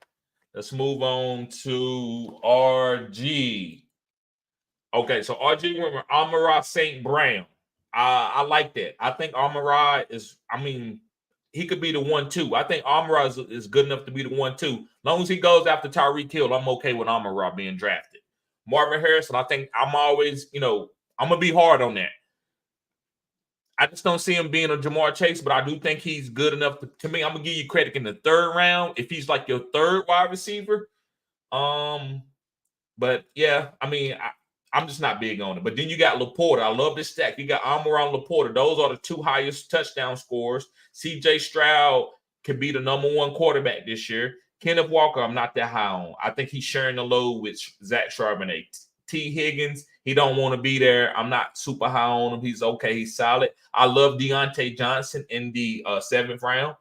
Let's move on to RG. Okay, so RG went with Amon-Ra St. Brown. I like that. I think Amon-Ra is, he could be the 1-2. I think Amon-Ra is good enough to be the 1-2. As long as he goes after Tyreek Hill, I'm okay with Amon-Ra being drafted. Marvin Harrison, I think I'm always, I'm going to be hard on that. I just don't see him being a Jamar Chase, but I do think he's good enough to me. I'm going to give you credit in the 3rd round if he's like your 3rd wide receiver. But yeah, I'm just not big on it. But then you got Laporta. I love this stack. You got Amon-Ra and Laporta. Those are the 2 highest touchdown scorers. CJ Stroud could be the number 1 quarterback this year. Kenneth Walker, I'm not that high on. I think he's sharing the load with Zach Charbonnet. T. Higgins, he don't want to be there. I'm not super high on him. He's okay. He's solid. I love Deontay Johnson in the 7th round.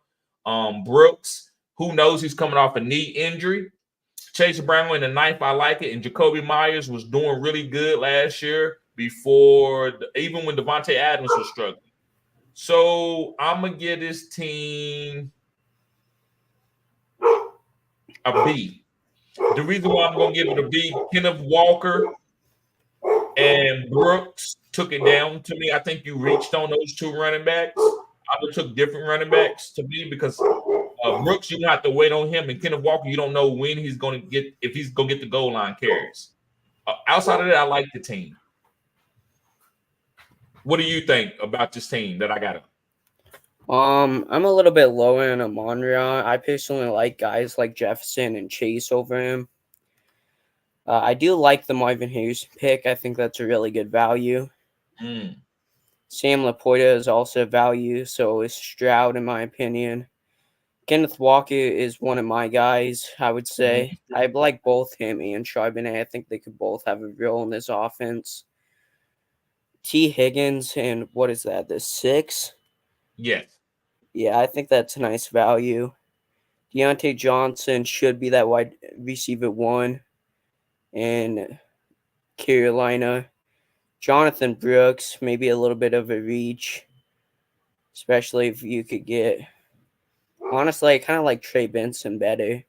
Brooks, who knows, he's coming off a knee injury. Chase Brown in the 9th, I like it. And Jacoby Myers was doing really good last year even when Devontae Adams was struggling. So I'm going to give this team a B. The reason why I'm going to give it a B, Kenneth Walker and Brooks took it down to me. I think you reached on those 2 running backs. I would have took different running backs to me because Brooks, you have to wait on him, and Kenneth Walker, you don't know when he's going to get, if he's going to get the goal line carries. Outside of that, I like the team. What do you think about this team that I got? I'm a little bit lower on Amon-Ra. I personally like guys like Jefferson and Chase over him. I do like the Marvin Harrison pick. I think that's a really good value. Sam Laporta is also a value, so is Stroud, in my opinion. Kenneth Walker is one of my guys, I would say. I like both him and Charbonnet. I think they could both have a role in this offense. T. Higgins and what is that, the 6? Yes. Yeah, I think that's a nice value. Deontay Johnson should be that wide receiver 1 in Carolina. Jonathan Brooks, maybe a little bit of a reach, especially if you could get, honestly, I kind of like Trey Benson better.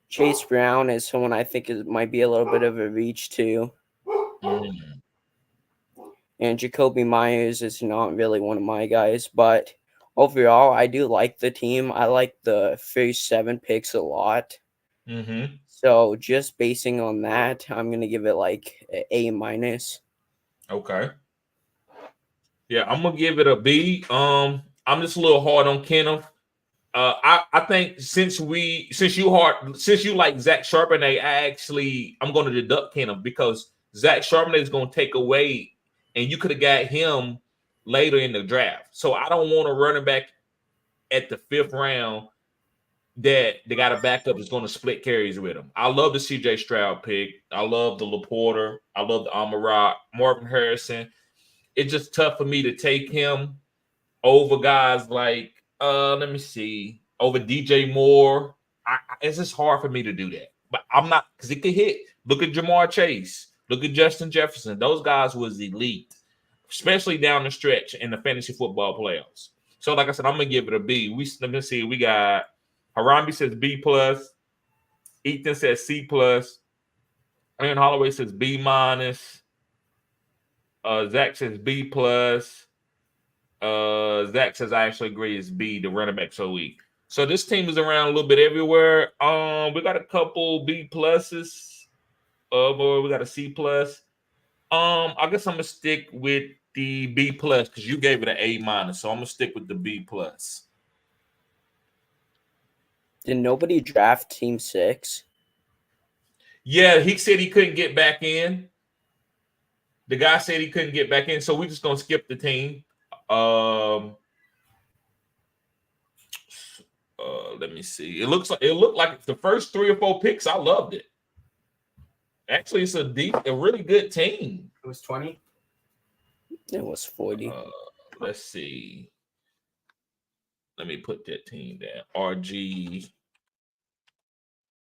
Chase Brown is someone I think might be a little bit of a reach too. And Jacoby Myers is not really one of my guys, but overall, I do like the team. I like the first 7 picks a lot. So just basing on that, I'm going to give it like A-. Okay. Yeah, I'm going to give it a B. I'm just a little hard on Kenneth. I think since you like Zach Charbonnet, I'm going to deduct Kenneth because Zach Charbonnet is going to take away, and you could have got him later in the draft. So I don't want a running back at the 5th round that they got a backup that's going to split carries with him. I love the CJ Stroud pick. I love the Laporta. I love the Amon-Ra, Marvin Harrison. It's just tough for me to take him over guys like let me see, over DJ Moore. It's just hard for me to do that. But I'm not, because it could hit. Look at Jamar Chase. Look at Justin Jefferson. Those guys was elite, especially down the stretch in the fantasy football playoffs. So, like I said, I'm gonna give it a B. Let me see. We got Harambe says B+. Ethan says C+. Aaron Holloway says B-. Zach says B+. Zach says I actually agree it's B. The running back so weak. So this team is around a little bit everywhere. We got a couple B pluses. Boy, we got a C plus. I guess I'm gonna stick with the B plus because you gave it an A minus, so I'm gonna stick with the B plus. Did nobody draft Team 6? Yeah, he said he couldn't get back in. The guy said he couldn't get back in, so we're just gonna skip the team. Let me see. It looked like the first 3 or 4 picks. I loved it. Actually, it's a really good team. It was 20. It was 40. Let's see. Let me put that team down. RG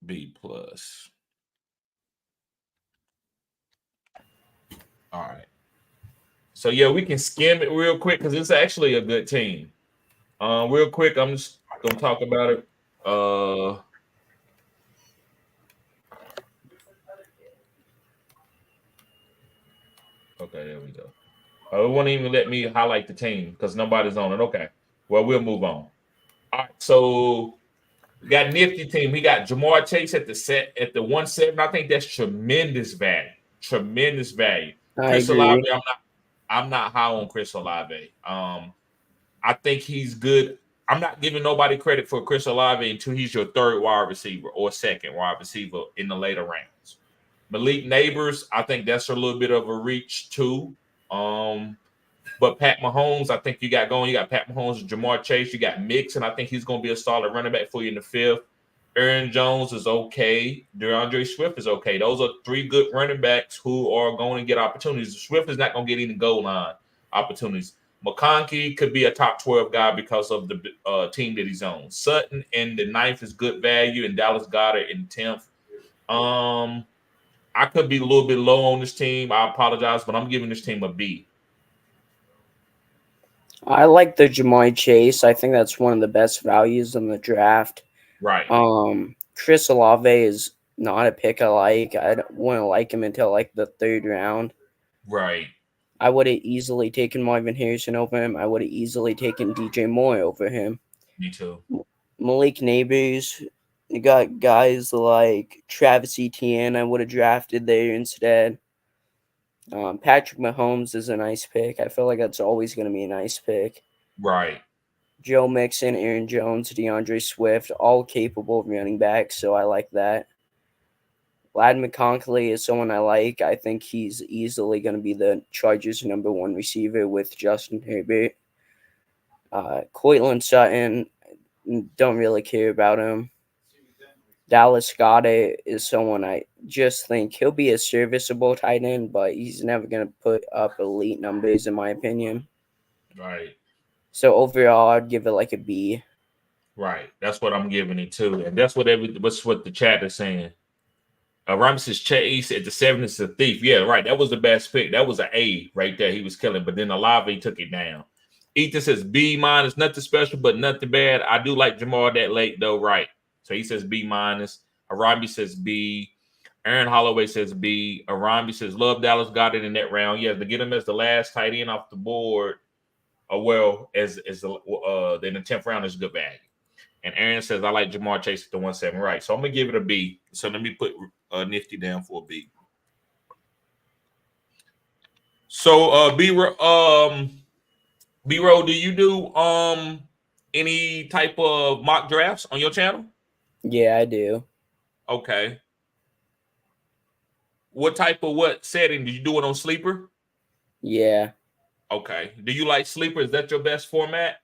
B plus. All right. So yeah, we can skim it real quick because it's actually a good team. Real quick, I'm just gonna talk about it. Okay, there we go. It won't even let me highlight the team because nobody's on it. Okay. Well, we'll move on. All right. So we got nifty team. We got Jamar Chase at the 1-7. I think that's tremendous value. Tremendous value. I Chris agree. Olave, I'm not high on Chris Olave. I think he's good. I'm not giving nobody credit for Chris Olave until he's your third wide receiver or second wide receiver in the later rounds. Malik Neighbors, I think that's a little bit of a reach too. But Pat Mahomes, I think you got going. You got Pat Mahomes and Jamar Chase. You got Mixon. I think he's going to be a solid running back for you in the 5th. Aaron Jones is okay. DeAndre Swift is okay. Those are 3 good running backs who are going to get opportunities. Swift is not going to get any goal line opportunities. McConkey could be a top 12 guy because of the team that he's on. Sutton in the 9th is good value, and Dallas Goedert in 10th. I could be a little bit low on this team. I apologize, but I'm giving this team a B. I like the Jamar Chase. I think that's one of the best values in the draft. Right. Chris Olave is not a pick I like. I don't want to like him until like the 3rd round. Right. I would have easily taken Marvin Harrison over him. I would have easily taken DJ Moore over him. Me too. Malik Neighbors, you got guys like Travis Etienne I would have drafted there instead. Patrick Mahomes is a nice pick. I feel like that's always going to be a nice pick. Right. Joe Mixon, Aaron Jones, DeAndre Swift, all capable of running backs, so I like that. Lad McConkey is someone I like. I think he's easily going to be the Chargers' number 1 receiver with Justin Herbert. Courtland Sutton, don't really care about him. Dallas Goedert is someone I just think he'll be a serviceable tight end, but he's never going to put up elite numbers, in my opinion. Right. So overall, I'd give it like a B. Right. That's what I'm giving it too. And that's what the chat is saying. Ramses Chase at the 7 is a thief. Yeah, right. That was the best pick. That was an A right there. He was killing, but then Olave took it down. Ethan says B minus, nothing special, but nothing bad. I do like Jamar that late though, right? So he says B minus. Arambi says B. Aaron Holloway says B. Arambi says love Dallas got it in that round. Yeah, to get him as the last tight end off the board. As in the 10th round is good value. And Aaron says I like Jamar Chase at the 1-7. Right. So I'm gonna give it a B. So let me put Nifty down for a B. So B-Roll, do you do any type of mock drafts on your channel? Yeah, I do. Okay. What setting? Did you do it on Sleeper? Yeah. Okay. Do you like Sleeper? Is that your best format?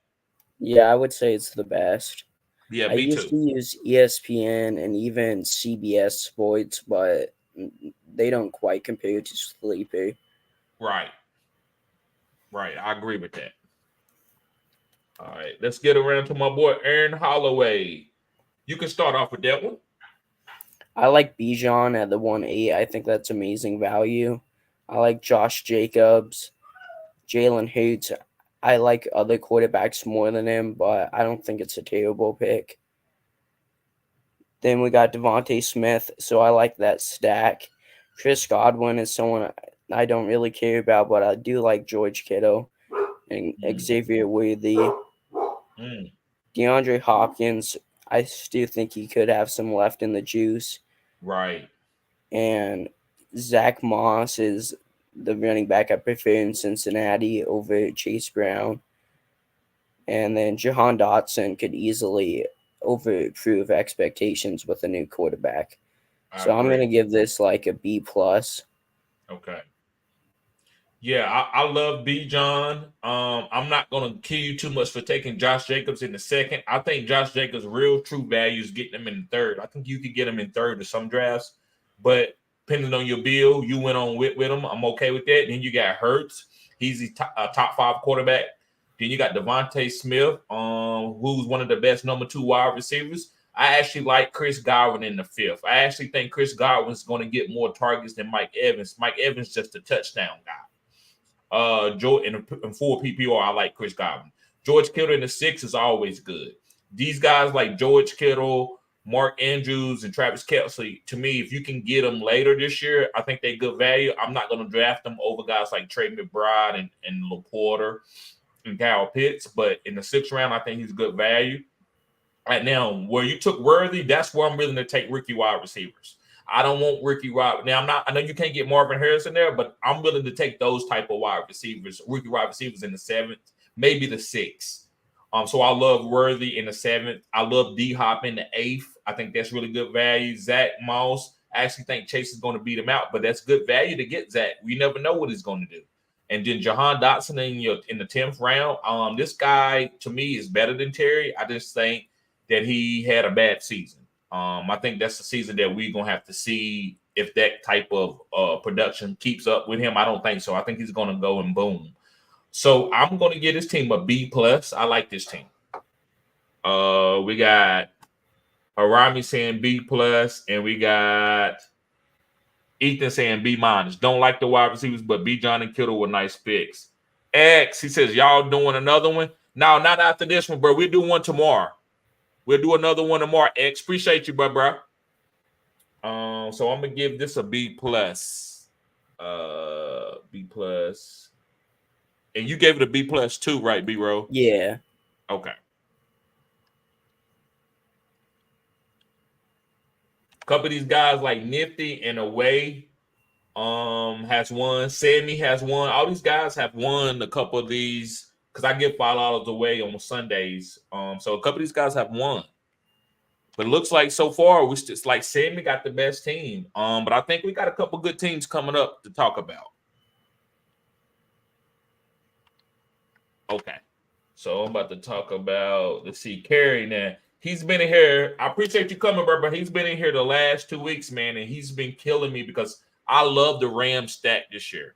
Yeah, I would say it's the best. Yeah, I me used too. to use ESPN and even CBS Sports, but they don't quite compare to Sleeper. Right. Right. I agree with that. All right. Let's get around to my boy Aaron Holloway. You can start off with that one. I like Bijan at the 1-8. I think that's amazing value. I like Josh Jacobs, Jalen Hurts. I like other quarterbacks more than him, but I don't think it's a terrible pick. Then we got Devontae Smith, so I like that stack. Chris Godwin is someone I don't really care about, but I do like George Kittle and Xavier Worthy. DeAndre Hopkins, I still think he could have some left in the juice. Right. And Zach Moss is the running back I prefer in Cincinnati over Chase Brown. And then Jahan Dotson could easily overprove expectations with a new quarterback. So I'm going to give this like a B+. Okay. Yeah, I love B. John. I'm not gonna kill you too much for taking Josh Jacobs in the second. I think Josh Jacobs' real true value is getting him in the third. I think you could get him in third to some drafts, but depending on your bill, you went on with him. I'm okay with that. Then you got Hurts. He's a top 5 quarterback. Then you got Devontae Smith, who's one of the best number 2 wide receivers. I actually like Chris Godwin in the 5th. I actually think Chris Godwin's going to get more targets than Mike Evans. Mike Evans just a touchdown guy. In 4 PPR, I like Chris Godwin. George Kittle in the 6 is always good. These guys like George Kittle, Mark Andrews, and Travis Kelce, to me, if you can get them later this year, I think they're good value. I'm not going to draft them over guys like Trey McBride and LaPorta and Kyle Pitts, but in the 6th round, I think he's good value. Right now, where you took Worthy, that's where I'm willing to take rookie wide receivers. I don't want rookie wide. Now, I know you can't get Marvin Harrison there, but I'm willing to take those type of wide receivers, rookie wide receivers in the 7th, maybe the 6th. So I love Worthy in the 7th. I love D-Hop in the 8th. I think that's really good value. Zach Moss, I actually think Chase is going to beat him out, but that's good value to get Zach. We never know what he's going to do. And then Jahan Dotson in the 10th round. This guy, to me, is better than Terry. I just think that he had a bad season. I think that's the season that we're going to have to see if that type of production keeps up with him. I don't think so. I think he's going to go and boom. So I'm going to give this team a B+. I like this team. We got Arami saying B+, and we got Ethan saying B-. Don't like the wide receivers, but B. John and Kittle were nice picks. X, he says, y'all doing another one? No, not after this one, bro. We'll do one tomorrow. We'll do another one tomorrow. X, appreciate you, bro. So I'm gonna give this a B+. B+. And you gave it a B+ too, right, B-Row? Yeah. Okay. A couple of these guys like Nifty and Away has won. Sammy has won. All these guys have won a couple of these because I give $5 away on Sundays. So a couple of these guys have won. But it looks like so far it's like Sammy got the best team. But I think we got a couple good teams coming up to talk about. Okay. So I'm about to talk about, let's see, Kerry now. He's been in here. I appreciate you coming, bro, but he's been in here the last 2 weeks, man, and he's been killing me because I love the Rams stack this year.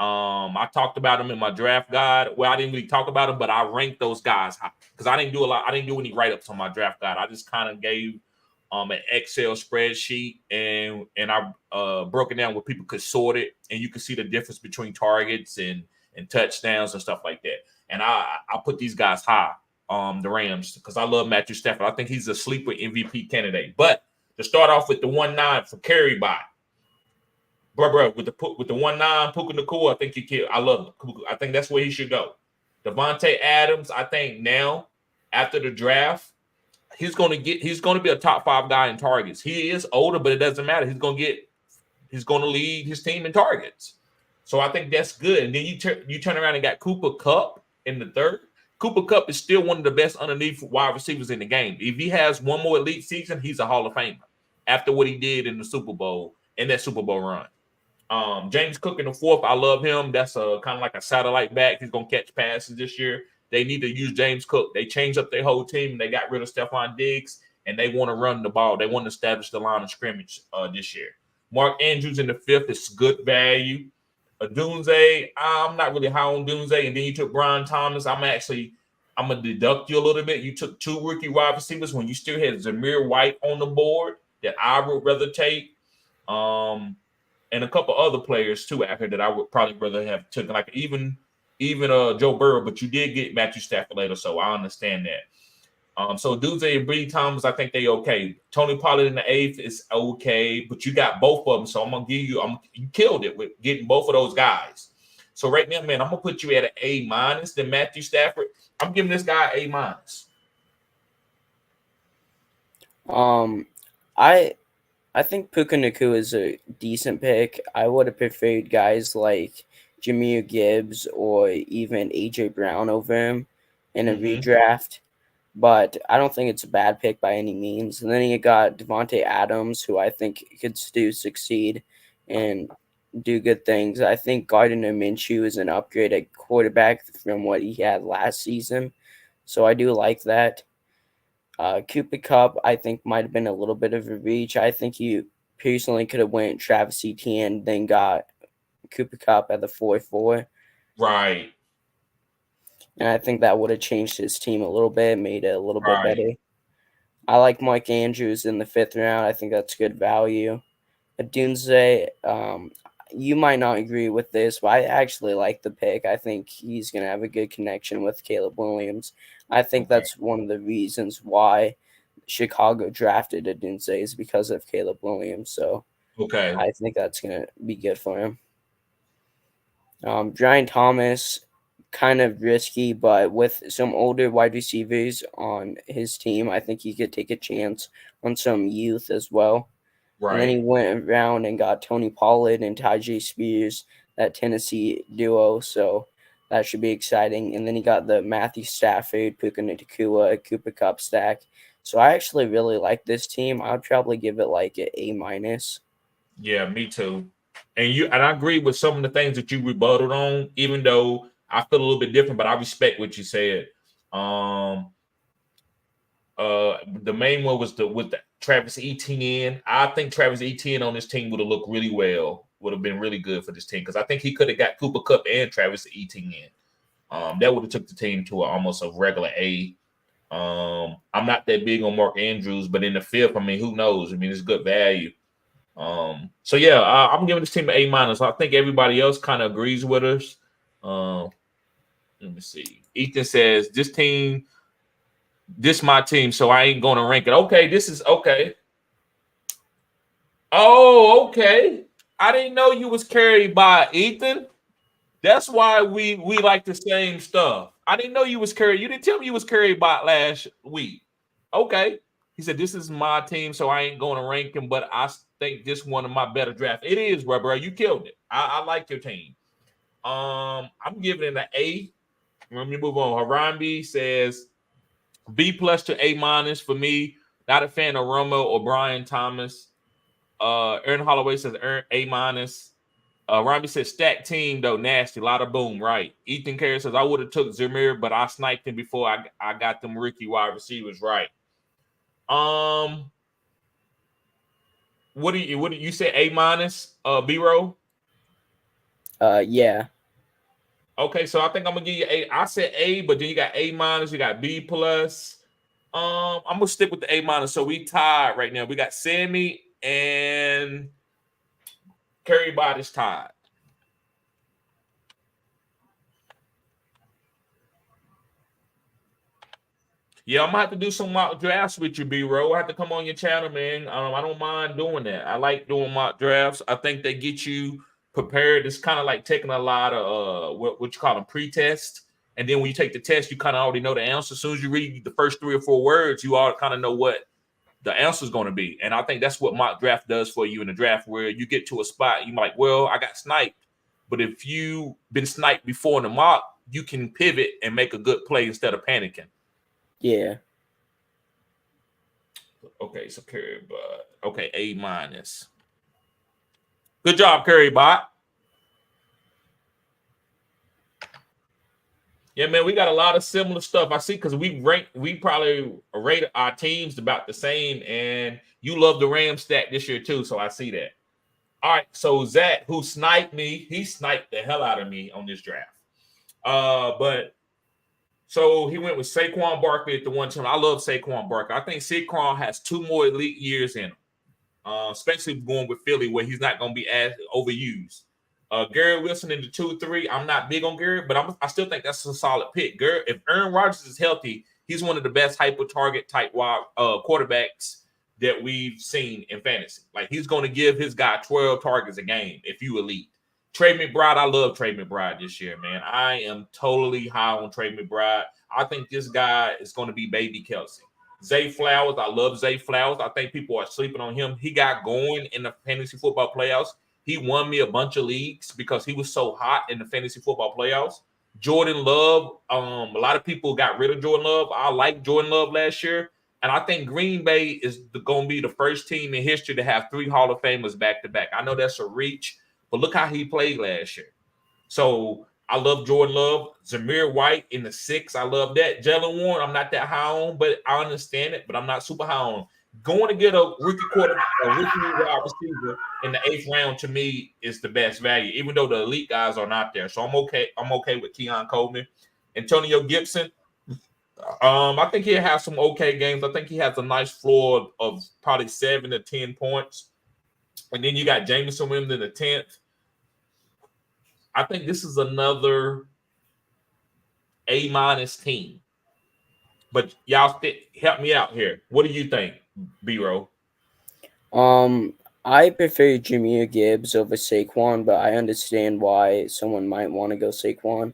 I talked about them in my draft guide. Well, I didn't really talk about them, but I ranked those guys high because I didn't do a lot. I didn't do any write-ups on my draft guide. I just kind of gave an Excel spreadsheet and I broke it down where people could sort it, and you could see the difference between targets and touchdowns and stuff like that. And I put these guys high, the Rams, because I love Matthew Stafford. I think he's a sleeper MVP candidate. But to start off with the 1-9 for Carry Bot. Bro, with the 1-9 Puka Nacua, I think he killed. I love him. I think that's where he should go. Devontae Adams, I think now after the draft, he's going to be a top 5 guy in targets. He is older, but it doesn't matter. He's going to lead his team in targets. So I think that's good. And then you turn around and got Cooper Kupp in the 3rd. Cooper Kupp is still one of the best underneath wide receivers in the game. If he has one more elite season, he's a Hall of Famer after what he did in the Super Bowl, in that Super Bowl run. James Cook in the 4th, I love him. That's a kind of like a satellite back. He's going to catch passes this year. They need to use James Cook. They changed up their whole team. They got rid of Stephon Diggs, and they want to run the ball. They want to establish the line of scrimmage this year. Mark Andrews in the 5th is good value. Dunze, I'm not really high on Dunze. And then you took Brian Thomas. I'm going to deduct you a little bit. You took 2 rookie wide receivers when you still had Zamir White on the board that I would rather take. And a couple other players too out here that I would probably rather have taken, like even Joe Burrow, but you did get Matthew Stafford later, so I understand that. So Dunze and Bree Thomas, I think they okay. Tony Pollard in the 8th is okay, but you got both of them, so I'm gonna give you. You killed it with getting both of those guys. So right now, man, I'm gonna put you at an A-. Then Matthew Stafford, I'm giving this guy A-. I think Puka Nakua is a decent pick. I would have preferred guys like Jameer Gibbs or even AJ Brown over him in a redraft. But I don't think it's a bad pick by any means. And then you got Devontae Adams, who I think could still succeed and do good things. I think Gardner Minshew is an upgrade at quarterback from what he had last season. So I do like that. Cooper Cup, I think, might have been a little bit of a reach. I think you personally could have went Travis Etienne, then got Cooper Cup at the 4-4. Right. And I think that would have changed his team a little bit, made it a little bit Right. better. I like Mike Andrews in the 5th round. I think that's good value. Dunze, you might not agree with this, but I actually like the pick. I think he's going to have a good connection with Caleb Williams. I think Okay. that's one of the reasons why Chicago drafted Dunze is because of Caleb Williams. So Okay. I think that's going to be good for him. Brian Thomas, kind of risky, but with some older wide receivers on his team, I think he could take a chance on some youth as well. And then Right. he went around and got Tony Pollard and Tajay Spears, that Tennessee duo. So that should be exciting. And then he got the Matthew Stafford, Puka Nacua, Cooper Cup stack. So I actually really like this team. I'd probably give it like an A-. Yeah, me too. And I agree with some of the things that you rebutted on, even though I feel a little bit different, but I respect what you said. The main one was with the Travis Etienne. I think Travis Etienne on this team would have looked really well, would have been really good for this team because I think he could have got Cooper Cup and Travis Etienne. That would have took the team to almost a regular A. I'm not that big on Mark Andrews, but in the 5th, I mean, who knows? I mean, it's good value. So yeah, I'm giving this team an A-. I think everybody else kind of agrees with us. Let me see. Ethan says this my team, so I ain't gonna rank it. Okay, this is okay. Oh, okay. I didn't know you was carried by Ethan. That's why we like the same stuff. I didn't know you was carried. You didn't tell me you was carried by last week. Okay. He said, this is my team, so I ain't going to rank him, but I think this one of my better drafts. It is, bro. You killed it. I like your team. I'm giving it an A. Let me move on. Harambe says B+ to A- for me. Not a fan of Romo or Brian Thomas. Aaron Holloway says A-. Robbie says stack team though, nasty, a lot of boom, right? Ethan Carey says I would have took Zamir, but I sniped him before I got them rookie wide receivers, right? What do you say A-? B-roll? Yeah. Okay, so I think I'm gonna give you A. I said A, but then you got A-, you got B+. I'm gonna stick with the A-. So we tied right now. We got Sammy and Kerry Body's tied. Yeah, I'm gonna have to do some mock drafts with you, B-Roll. I have to come on your channel, man. I don't mind doing that. I like doing mock drafts. I think they get you prepared. It's kind of like taking a lot of what you call them pre-test. And then when you take the test, you kind of already know the answer. As soon as you read the first 3 or 4 words, you all kind of know what the answer is going to be. And I think that's what mock draft does for you in the draft, where you get to a spot, you're like, well, I got sniped. But if you've been sniped before in the mock, you can pivot and make a good play instead of panicking. Yeah. Okay, so Curry Bot. Okay, A-. Good job, Curry Bot. Yeah, man, we got a lot of similar stuff. I see because we probably rated our teams about the same, and you love the Ram stack this year too. So I see that. All right, so Zach, who sniped me, he sniped the hell out of me on this draft. But so he went with Saquon Barkley at the one time. I love Saquon Barkley. I think Saquon has 2 more elite years in him. Especially going with Philly where he's not going to be as overused. Garrett Wilson in the 2-3. I'm not big on Garrett, but I still think that's a solid pick. Garrett, if Aaron Rodgers is healthy, he's one of the best hyper target type quarterbacks that we've seen in fantasy. Like he's going to give his guy 12 targets a game if you elite. Trey McBride, I love Trey McBride this year, man. I am totally high on Trey McBride. I think this guy is going to be baby Kelsey. Zay Flowers, I love Zay Flowers. I think people are sleeping on him. He got going in the fantasy football playoffs. He won me a bunch of leagues because he was so hot in the fantasy football playoffs. Jordan Love, a lot of people got rid of Jordan Love. I liked Jordan Love last year. And I think Green Bay is going to be the first team in history to have 3 Hall of Famers back to back. I know that's a reach, but look how he played last year. So I love Jordan Love. Zamir White in the 6. I love that. Jalen Warren, I'm not that high on, but I understand it, but I'm not super high on. Going to get a rookie wide receiver in the 8th round to me is the best value, even though the elite guys are not there. So I'm okay. I'm okay with Keon Coleman. Antonio Gibson, I think he'll have some okay games. I think he has a nice floor of probably 7 to 10 points. And then you got Jameson Williams in the 10th. I think this is another A- team. But y'all help me out here. What do you think, B-Row? I prefer Jameer Gibbs over Saquon, but I understand why someone might want to go Saquon.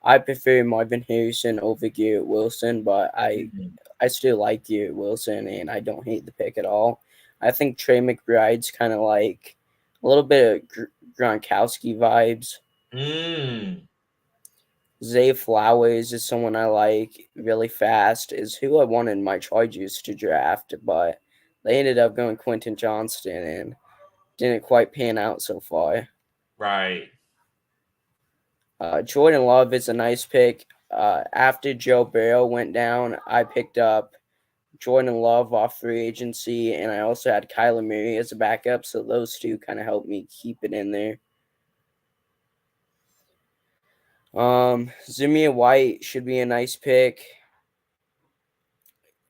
I prefer Marvin Harrison over Garrett Wilson, but I still like Garrett Wilson, and I don't hate the pick at all. I think Trey McBride's kind of like a little bit of Gronkowski vibes. Zay Flowers is someone I like really fast, is who I wanted my Chargers to draft, but they ended up going Quentin Johnston and didn't quite pan out so far. Right. Jordan Love is a nice pick. After Joe Burrow went down, I picked up Jordan Love off free agency, and I also had Kyler Murray as a backup, so those two kind of helped me keep it in there. Zamir White should be a nice pick.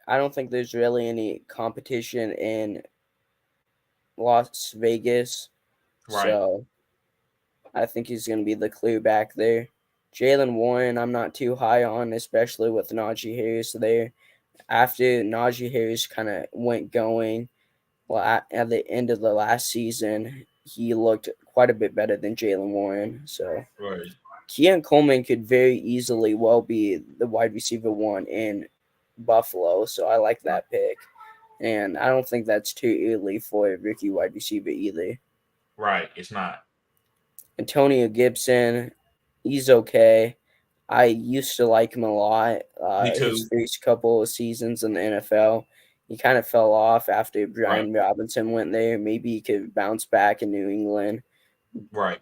I don't think there's really any competition in Las Vegas, Right. so I think he's going to be the clear back there. Jalen Warren, I'm not too high on, especially with Najee Harris there. After Najee Harris kind of went going at the end of the last season, he looked quite a bit better than Jalen Warren. So Right. Keon Coleman could very easily well be the wide receiver 1 in Buffalo. So I like that pick. And I don't think that's too early for a rookie wide receiver either. Right. It's not. Antonio Gibson, he's okay. I used to like him a lot. Me too. His first couple of seasons in the NFL, he kind of fell off after Brian Right. Robinson went there. Maybe he could bounce back in New England. Right.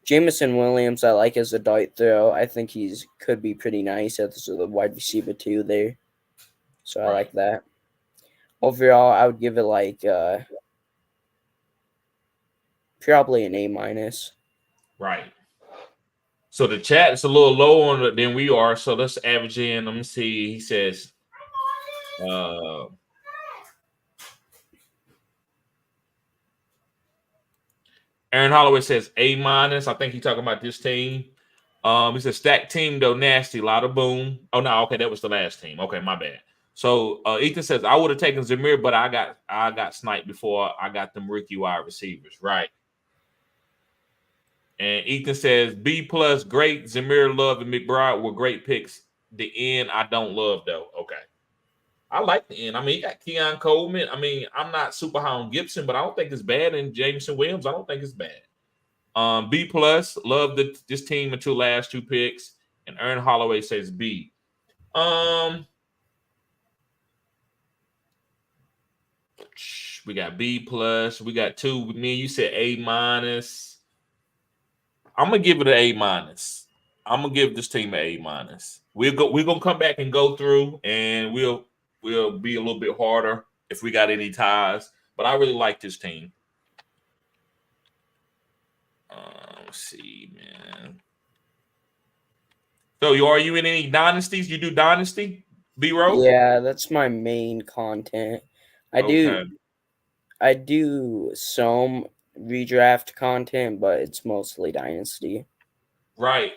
Jameson Williams, I like as a dart throw. I think he's could be pretty nice as the wide receiver 2 there. So I like that. Overall, I would give it like probably an A-. Right. So the chat is a little low on it than we are. So let's average in. Let me see. He says, Aaron Holloway says A-. I think he's talking about this team. He says stacked team though, nasty, lot of boom. Oh no, okay, that was the last team. Okay, my bad. So Ethan says I would have taken Zamir, but I got sniped before I got them rookie wide receivers. Right. And Ethan says B+, great. Zamir, Love, and McBride were great picks. The end I don't love though. Okay. I like the end. I mean, you got Keon Coleman. I mean, I'm not super high on Gibson, but I don't think it's bad. And Jameson Williams, I don't think it's bad. B+, love this team until last 2 picks. And Aaron Holloway says B. We got B+. We got 2. Me and you said A-. I'm gonna give it an A-. I'm gonna give this team an A-. We're gonna come back and go through, and we'll be a little bit harder if we got any ties. But I really like this team. Let's see, man. So are you in any dynasties? You do dynasty, B-Row? Yeah, that's my main content. I do some redraft content, but it's mostly dynasty. Right.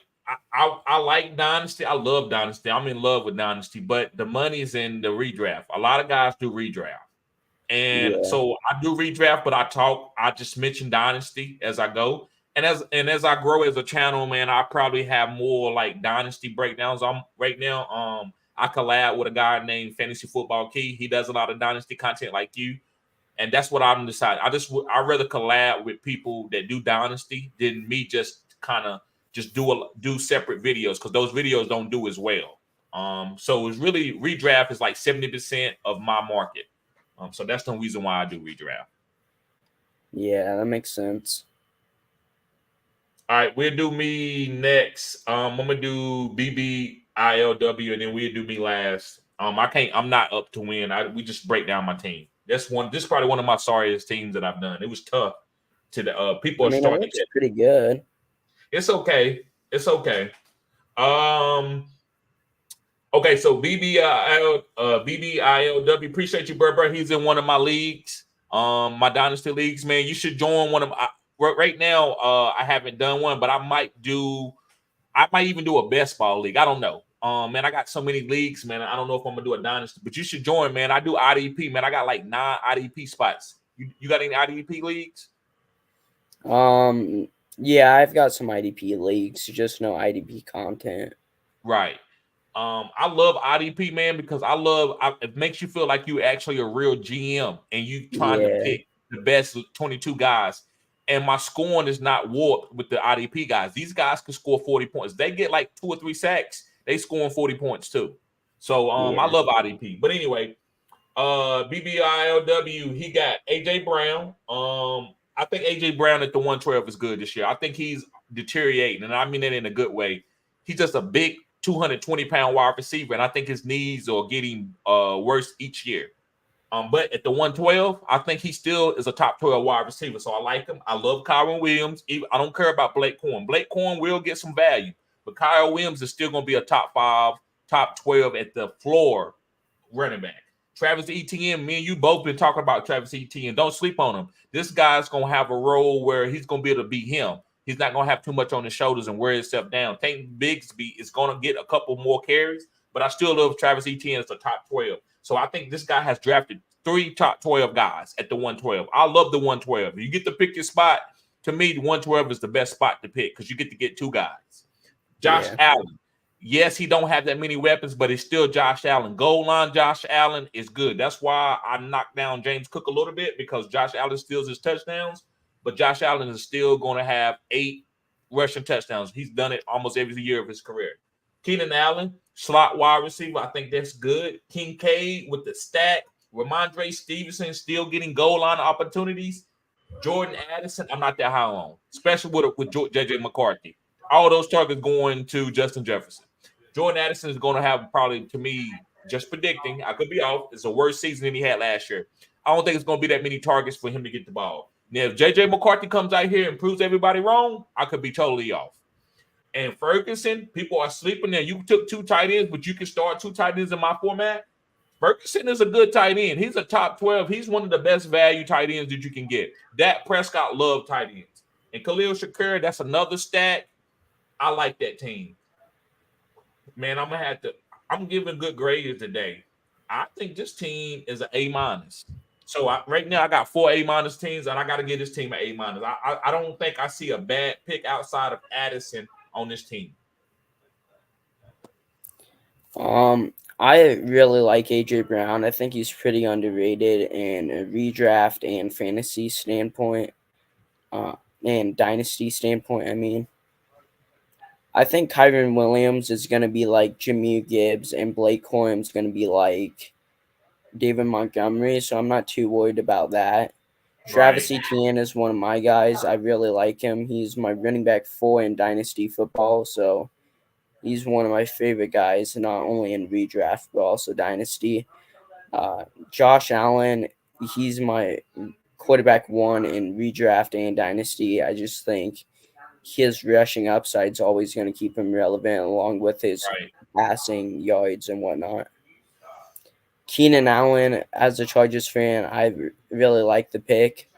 I like dynasty. I love dynasty. I'm in love with dynasty, but the money's in the redraft. A lot of guys do redraft. And so I do redraft, but I just mention dynasty as I go. And as I grow as a channel, man, I probably have more like dynasty breakdowns. I'm right now. I collab with a guy named Fantasy Football Key. He does a lot of dynasty content like you. And that's what I'm deciding. I'd rather collab with people that do dynasty than me just kind of just do separate videos, because those videos don't do as well. So it's really redraft is like 70% of my market. So that's the reason why I do redraft. Yeah, that makes sense. All right, we'll do me next. I'm gonna do BBILW, and then we'll do me last. I'm not up to win. We just break down my team. This is probably one of my sorriest teams that I've done. It was tough to the people I are mean, it starting to looks get. pretty good. It's okay. It's okay. Um. Okay, so BBILW. Appreciate you, bro. He's in one of my leagues. My dynasty leagues, man. You should join one of. Right now, I haven't done one, but I might even do a best ball league. I don't know. Man, I got so many leagues, man. I don't know if I'm gonna do a dynasty, but you should join, man. I do IDP, man. I got like 9 IDP spots. You got any IDP leagues? Yeah, I've got some IDP leagues, just no IDP content. Right. I love IDP, man, because it makes you feel like you actually a real GM and you trying to Yeah, pick the best 22 guys. And my scoring is not warped with the IDP guys. These guys can score 40 points. They get like 2 or 3 sacks, they scoring 40 points too. So I yeah, love IDP. But anyway, BBILW, he got AJ Brown. I think AJ Brown at the 112 is good this year. I think he's deteriorating, and I mean it in a good way. He's just a big 220-pound wide receiver, and I think his knees are getting worse each year. But at the 112, I think he still is a top 12 wide receiver. So I like him. I love Kyron Williams. I don't care about Blake Corn. Blake Corn will get some value, but Kyle Williams is still going to be a top 5, top 12 at the floor running back. Travis Etienne, me and you both been talking about Travis Etienne. Don't sleep on him. This guy's going to have a role where he's going to be able to beat him. He's not going to have too much on his shoulders and wear himself down. Tank Bigsby is going to get a couple more carries, but I still love Travis Etienne as a top 12. So I think this guy has drafted 3 top 12 guys at the 112. I love the 112. You get to pick your spot. To me, the 112 is the best spot to pick because you get to get 2 guys. Josh Allen. Yes, he don't have that many weapons, but it's still Josh Allen. Goal line Josh Allen is good. That's why I knocked down James Cook a little bit, because Josh Allen steals his touchdowns, but Josh Allen is still going to have 8 rushing touchdowns. He's done it almost every year of his career. Keenan Allen, slot wide receiver. I think that's good. Kincaid with the stack. Ramondre Stevenson still getting goal line opportunities. Jordan Addison, I'm not that high on, especially with JJ McCarthy. All those targets going to Justin Jefferson. Jordan Addison is going to have probably, to me, just predicting, I could be off, it's a worse season than he had last year. I don't think it's going to be that many targets for him to get the ball. Now, if JJ McCarthy comes out here and proves everybody wrong, I could be totally off. And Ferguson, people are sleeping there. You took 2 tight ends, but you can start 2 tight ends in my format. Ferguson is a good tight end. He's a top 12. He's one of the best value tight ends that you can get. Dak Prescott loved tight ends. And Khalil Shakir, that's another stack. I like that team. Man, I'm giving good grades today. I think this team is an A-. So right now I got 4 A- teams, and I got to give this team an A-. I don't think I see a bad pick outside of Addison on this team. I really like AJ Brown. I think he's pretty underrated in a redraft and fantasy standpoint, and dynasty standpoint. I mean, I think Kyron Williams is going to be like Jameer Gibbs, and Blake Corum is going to be like David Montgomery, so I'm not too worried about that. Travis Etienne is one of my guys. I really like him. He's my running back 4 in dynasty football, so he's one of my favorite guys, not only in redraft but also dynasty. Josh Allen, he's my quarterback 1 in redraft and dynasty. I just think his rushing upside is always going to keep him relevant, along with his passing yards and whatnot. Keenan Allen, as a Chargers fan, I really like the pick.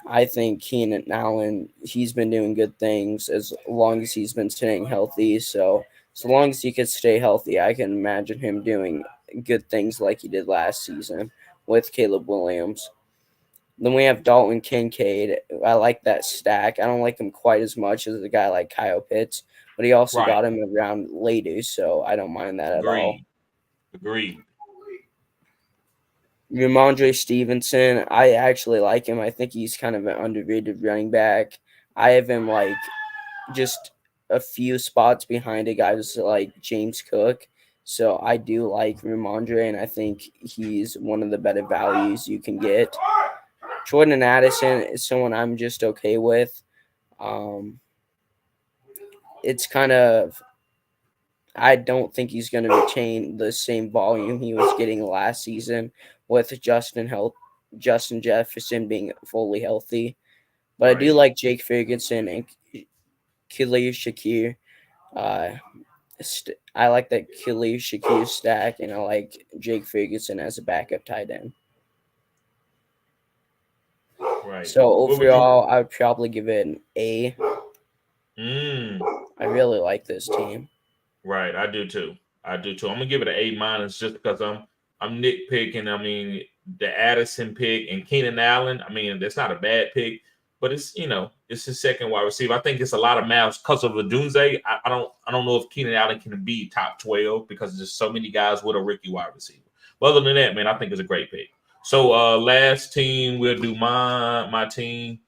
I think Keenan Allen, he's been doing good things as long as he's been staying healthy. So as long as he could stay healthy, I can imagine him doing good things like he did last season with Caleb Williams. Then we have Dalton Kincaid. I like that stack. I don't like him quite as much as a guy like Kyle Pitts, but he also got him around later, so I don't mind that at all. Agreed. Ramondre Stevenson, I actually like him. I think he's kind of an underrated running back. I have him like just a few spots behind a guy like James Cook. So I do like Ramondre, and I think he's one of the better values you can get. Jordan Addison is someone I'm just okay with. It's kind of, I don't think he's going to retain the same volume he was getting last season with Justin Jefferson being fully healthy. But I do like Jake Ferguson and Khalil Shakir. I like that Khalil Shakir stack, and I like Jake Ferguson as a backup tight end. Right. So overall, I would probably give it an A. I really like this team. Right, I do too. I'm gonna give it an A- just because I'm nitpicking. I mean, the Addison pick and Keenan Allen. I mean, that's not a bad pick, but it's it's his second wide receiver. I think it's a lot of math because of Adunze. I don't know if Keenan Allen can be top 12 because there's so many guys with a rookie wide receiver. But other than that, man, I think it's a great pick. So last team, we'll do my team,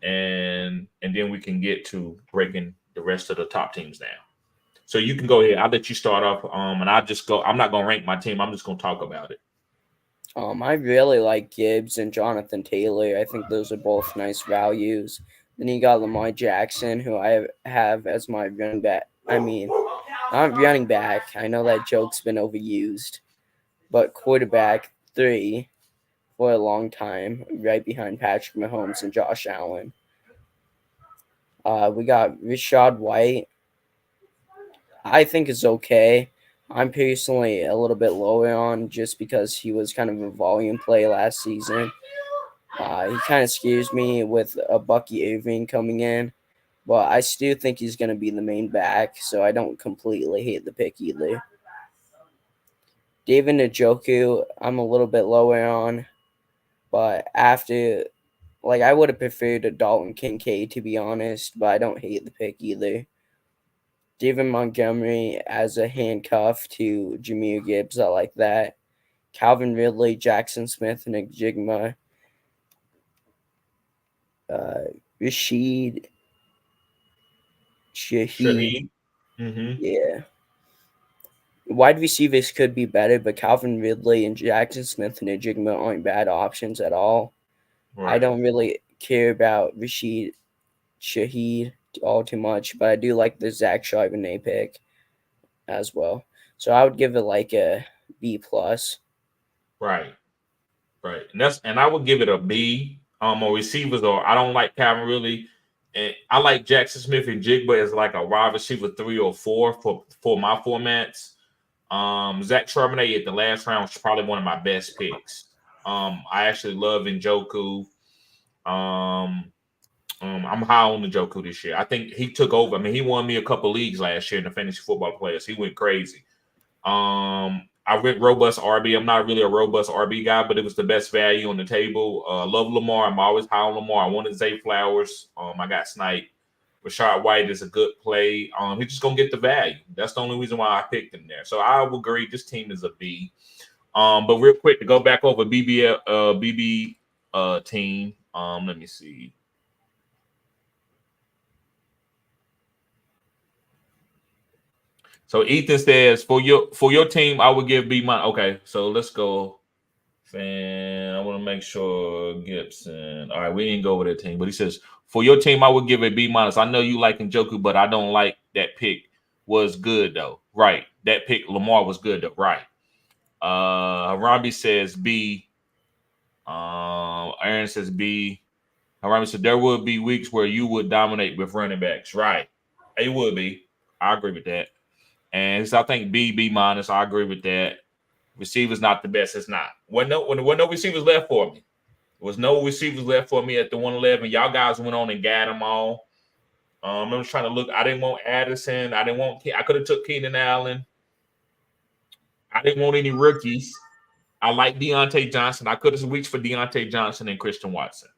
and then we can get to breaking the rest of the top teams down. So you can go ahead. I'll let you start off, and I'll just go. I'm not gonna rank my team. I'm just gonna talk about it. I really like Gibbs and Jonathan Taylor. I think those are both nice values. Then you got Lamar Jackson, who I have as my running back. I mean, not running back. I know that joke's been overused, but quarterback 3 for a long time, right behind Patrick Mahomes and Josh Allen. We got Rashad White. I think it's okay. I'm personally a little bit lower on just because he was kind of a volume play last season. He kind of scares me with a Bucky Irving coming in, but I still think he's going to be the main back, so I don't completely hate the pick either. David Njoku, I'm a little bit lower on, but after, I would have preferred a Dalton Kincaid, to be honest, but I don't hate the pick either. David Montgomery as a handcuff to Jahmyr Gibbs, I like that. Calvin Ridley, Jackson Smith, and Jigma. Rashid Shaheed. Yeah. Wide receivers could be better, but Calvin Ridley and Jackson Smith and Jigma aren't bad options at all. Right. I don't really care about Rashid Shaheed all too much, but I do like the Zach Charbonnet pick as well. So I would give it like a B plus. Right. And I would give it a B. Or receivers, or I don't like Calvin Ridley, and I like Jackson Smith and Jigba as like a wide receiver 3 or 4 for my formats. Zach Charbonnet at the last round was probably one of my best picks. I actually love Njoku. I'm high on Njoku this year. I think he took over. I mean, he won me a couple leagues last year in the fantasy football players. He went crazy. I went robust RB. I'm not really a robust RB guy, but it was the best value on the table. Love Lamar. I'm always high on Lamar. I wanted Zay Flowers. I got sniped. Rashad White is a good play. He's just gonna get the value. That's the only reason why I picked him there. So I will agree. This team is a B. But real quick to go back over BB team. Let me see. So Ethan says for your team, I would give B-. Okay, so let's go. I want to make sure Gibson. All right, we didn't go over that team, but he says for your team, I would give it B-. I know you like Njoku, but I don't like that pick. Was good though, right? That pick Lamar was good though, right? Harambe says B. Aaron says B. Harambe said there would be weeks where you would dominate with running backs, right? It would be. I agree with that. And so I think B-. I agree with that. Receivers not the best. It's not. When no receivers left for me. There was no receivers left for me at the 111. Y'all guys went on and got them all. I was trying to look. I didn't want Addison. I could have took Keenan Allen. I didn't want any rookies. I like Deontay Johnson. I could have reached for Deontay Johnson and Christian Watson.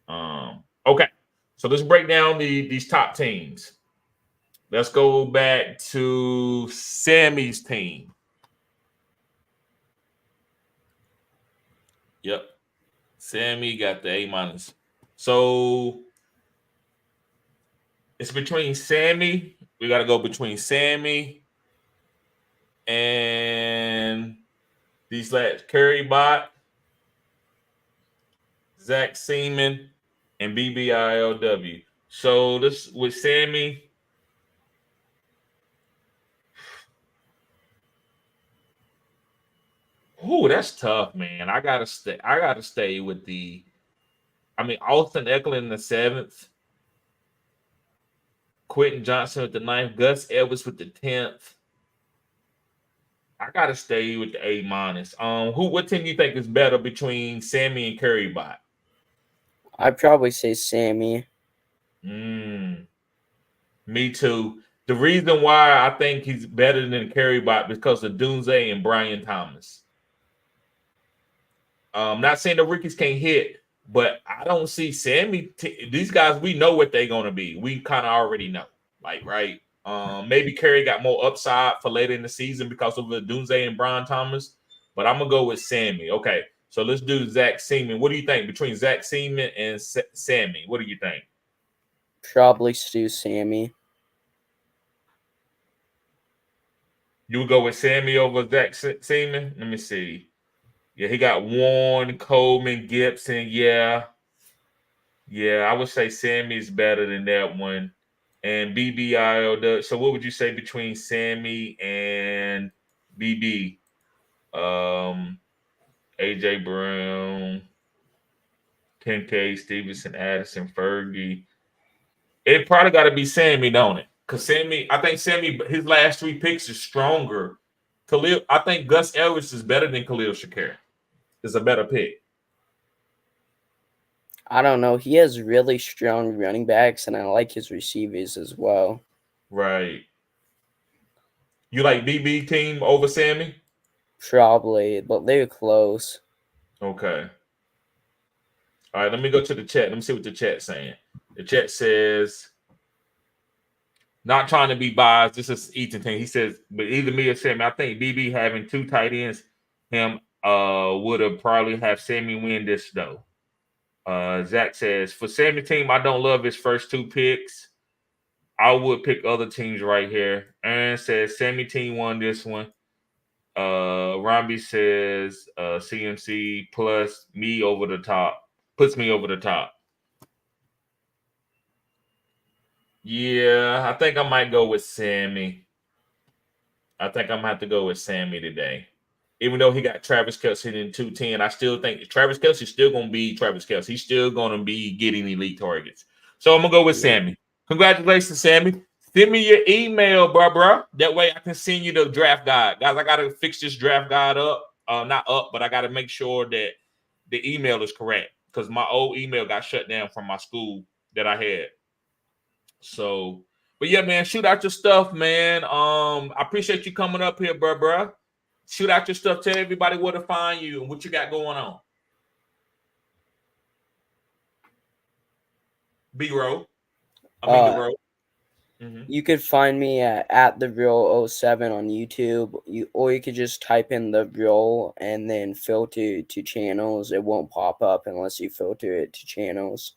Okay. So let's break down these top teams. Let's go back to Sammy's team. Yep. Sammy got the A-. So it's between Sammy. We got to go between Sammy and these last Curry Bot, Zach Seaman, and BBILW. So this with Sammy. Ooh, that's tough, man. I gotta stay with the. I mean, Austin Eckler in the 7th, Quentin Johnson with the 9th, Gus Edwards with the 10th. I gotta stay with the A-. What team do you think is better between Sammy and Curry Bot? I'd probably say Sammy. Me too. The reason why I think he's better than Curry Bot because of Dunze and Brian Thomas. Not saying the rookies can't hit, but I don't see Sammy. These guys, we know what they're gonna be. We kind of already know, like, right? Maybe Curry got more upside for later in the season because of the Dunze and Brian Thomas, but I'm gonna go with Sammy. Okay, so let's do Zach Seaman. What do you think between Zach Seaman and Sammy? What do you think? Probably still Sammy. You would go with Sammy over Zach Seaman? Let me see. Yeah, he got Warren, Coleman, Gibson. Yeah, I would say Sammy's better than that one. And BBIL. So what would you say between Sammy and BB? AJ Brown, 10K, Stevenson, Addison, Fergie. It probably got to be Sammy, don't it? Because I think Sammy, his last 3 picks is stronger. I think Gus Edwards is better than Khalil Shakir. Is a better pick. I don't know. He has really strong running backs, and I like his receivers as well. Right. You like BB team over Sammy? Probably, but they're close. Okay. All right, let me go to the chat. Let me see what the chat's saying. The chat says, not trying to be biased. This is Ethan team. He says, but either me or Sammy, I think BB having 2 tight ends, him would have probably have Sammy win this though. Zach says, for Sammy team, I don't love his first 2 picks. I would pick other teams right here. Aaron says Sammy team won this one. Romby says CMC plus me over the top. Puts me over the top. Yeah, I think I might go with Sammy. I think I'm gonna have to go with Sammy today. Even though he got Travis Kelce in 210, I still think Travis Kelce is still gonna be Travis Kelce. He's still gonna be getting elite targets. So I'm gonna go with Sammy. Congratulations, Sammy. Send me your email, bro. That way I can send you the draft guide. Guys, I gotta fix this draft guide up. Not up, but I gotta make sure that the email is correct because my old email got shut down from my school that I had. So, but yeah, man, shoot out your stuff, man. I appreciate you coming up here, bro. Shoot out your stuff. Tell everybody where to find you and what you got going on. B-Row. The row. You could find me at the real 07 on YouTube. Or you could just type in the real and then filter to channels. It won't pop up unless you filter it to channels.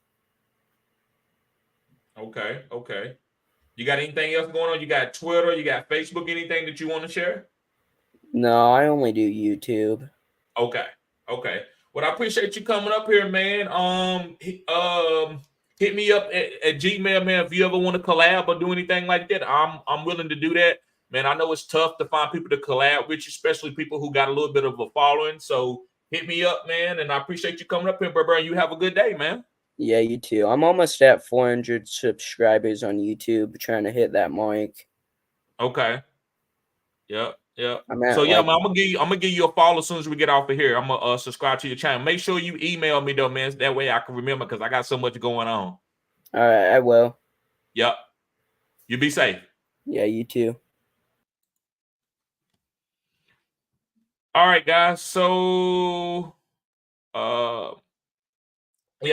Okay. You got anything else going on? You got Twitter? You got Facebook? Anything that you want to share? No, I only do YouTube. Okay. Well, I appreciate you coming up here, man. Hit me up at Gmail, man. If you ever want to collab or do anything like that, I'm willing to do that, man. I know it's tough to find people to collab with you, especially people who got a little bit of a following. So hit me up, man. And I appreciate you coming up here, bro. You have a good day, man. Yeah, you too. I'm almost at 400 subscribers on YouTube, trying to hit that mark. Okay. Yep. I'm at So yeah, like, man, I'm gonna give you a follow as soon as we get off of here. I'm gonna subscribe to your channel. Make sure you email me though, man. That way I can remember because I got so much going on. all right, I will. Yep. You be safe. Yeah, you too. All right, guys. So yeah,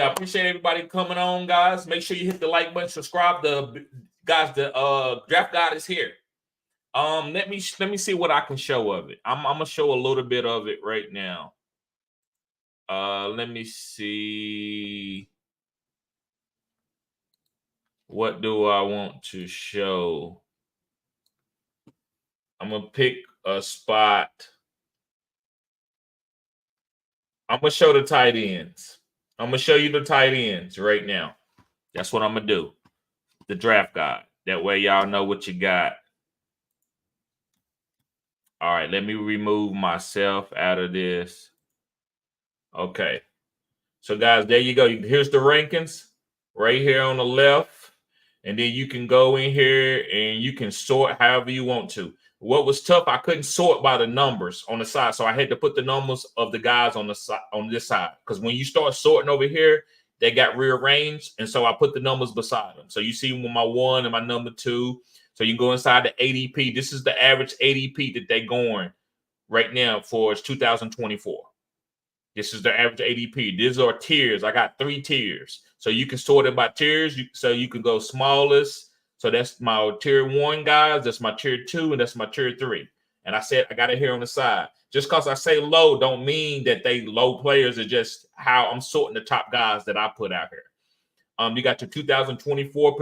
I appreciate everybody coming on, guys. Make sure you hit the like button, subscribe. The draft guide is here. Let me see what I can show of it. I'm gonna show a little bit of it right now. Let me see. What do I want to show? I'm going to pick a spot. I'm going to show the tight ends. I'm going to show you the tight ends right now. That's what I'm going to do. The draft guide. That way y'all know what you got. All right, let me remove myself out of this. Okay. So, guys, there you go. Here's the rankings right here on the left. And then you can go in here and you can sort however you want to. What was tough, I couldn't sort by the numbers on the side. So I had to put the numbers of the guys on the side, on this side. Because when you start sorting over here, they got rearranged. And so I put the numbers beside them. So you see my 1 and my number 2. So you go inside the ADP. This is the average ADP that they're going right now for 2024. This is the average ADP. These are tiers. I got 3 tiers. So you can sort it by tiers. So you can go smallest. So that's my tier 1 guys. That's my tier 2. And that's my tier 3. And I said, I got it here on the side. Just because I say low don't mean that they low players. It's just how I'm sorting the top guys that I put out here. You got your 2024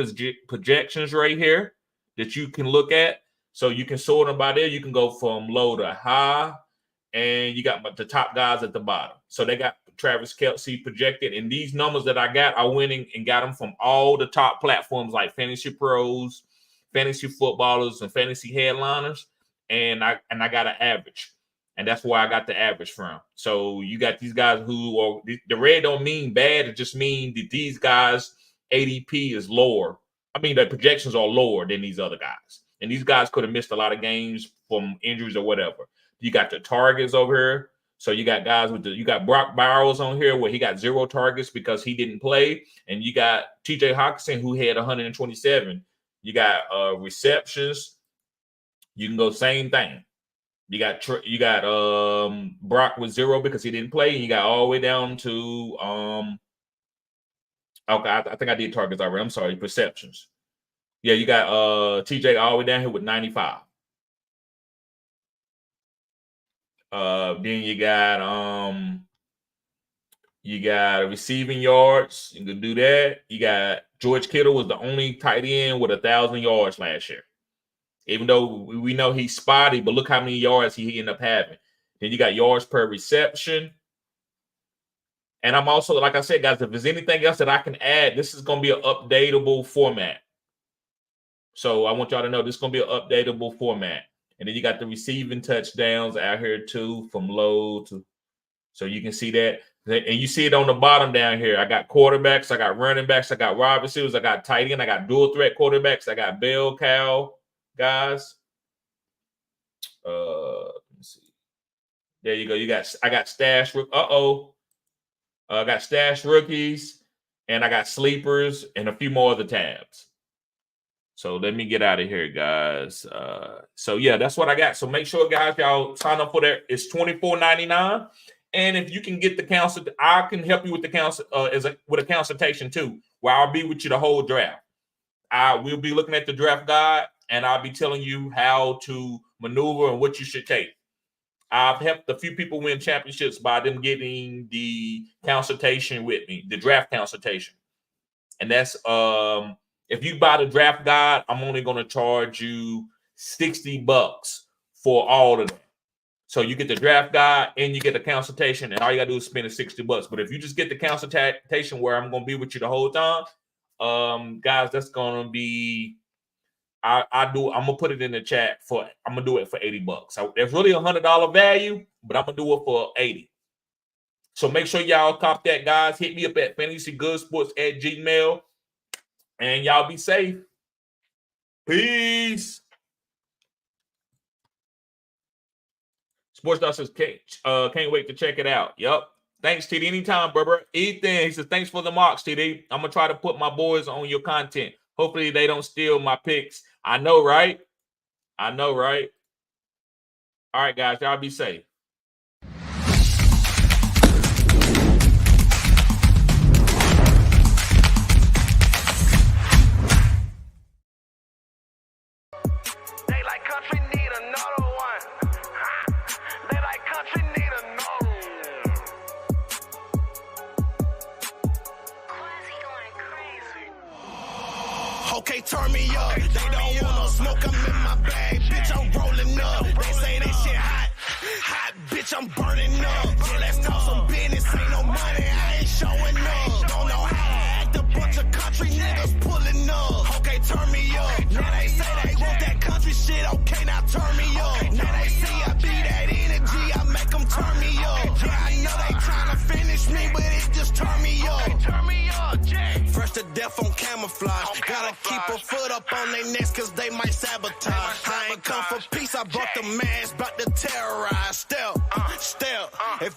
projections right here that you can look at. So you can sort them by there. You can go from low to high. And you got the top guys at the bottom. So they got Travis Kelce projected. And these numbers that I got, I went in and got them from all the top platforms like Fantasy Pros, Fantasy Footballers, and Fantasy Headliners. And I got an average. And that's where I got the average from. So you got these guys who are – the red don't mean bad. It just means that these guys' ADP is lower. I mean, the projections are lower than these other guys. And these guys could have missed a lot of games from injuries or whatever. You got the targets over here. So you got guys you got Brock Bowers on here where he got 0 targets because he didn't play. And you got TJ Hawkinson who had 127. You got receptions. You can go same thing. You got Brock with 0 because he didn't play. And you got all the way down to okay, I think I did targets already. I'm sorry, receptions. Yeah, you got TJ all the way down here with 95. Then you got receiving yards. You can do that. You got George Kittle was the only tight end with 1,000 yards last year. Even though we know he's spotty, but look how many yards he ended up having. Then you got yards per reception. And I'm also, like I said, guys, if there's anything else that I can add, this is going to be an updatable format. So I want y'all to know this is going to be an updatable format. And then you got the receiving touchdowns out here too, from low to, so you can see that. And you see it on the bottom down here. I got quarterbacks, I got running backs, I got wide receivers, I got tight end, I got dual threat quarterbacks, I got bell cow guys. Let me see. There you go. I got stash. I got stash rookies, and I got sleepers, and a few more of the tabs. So let me get out of here, guys. So yeah, that's what I got. So make sure, guys, y'all sign up for that. It's $24.99. And if you can get the counsel, I can help you with the counsel with a consultation too, where I'll be with you the whole draft. I will be looking at the draft guide, and I'll be telling you how to maneuver and what you should take. I've helped a few people win championships by them getting the consultation with me, the draft consultation. And that's if you buy the draft guide, I'm only going to charge you $60 for all of them. So you get the draft guide and you get the consultation, and all you got to do is spend the $60. But if you just get the consultation where I'm going to be with you the whole time, guys, that's going to be I'm gonna put it in the chat I'm gonna do it for $80. So there's really $100 value, but I'm gonna do it for $80. So make sure y'all cop that, guys. Hit me up at fantasyggoodsports@gmail.com, and y'all be safe. Peace. Sports Dog says can't wait to check it out. Yep. Thanks, TD. Anytime, brother. Ethan, he says thanks for the mocks, TD. I'm gonna try to put my boys on your content. Hopefully they don't steal my picks. I know, right? I know, right? All right, guys, y'all be safe. Okay, turn me up. They don't want no smoke, I'm in my bag. Bitch, I'm rolling up. They say that shit hot. Hot, bitch, I'm burning up. Yeah, let's talk some business. Ain't no money, I ain't showing up. Don't know how to act, a bunch of country niggas pulling up. Okay, turn me up. Now they say they want that country shit. Okay, now turn me up. Now they see I be that energy. I make them turn me up. Yeah, I know they tryna finish me, but it just turn me up. Turn me up, Jay. Fresh to death on camouflage. Gotta keep a foot up on their necks, cause they might sabotage. I ain't come for peace, I brought the mask, bout to terrorize. Step, step. If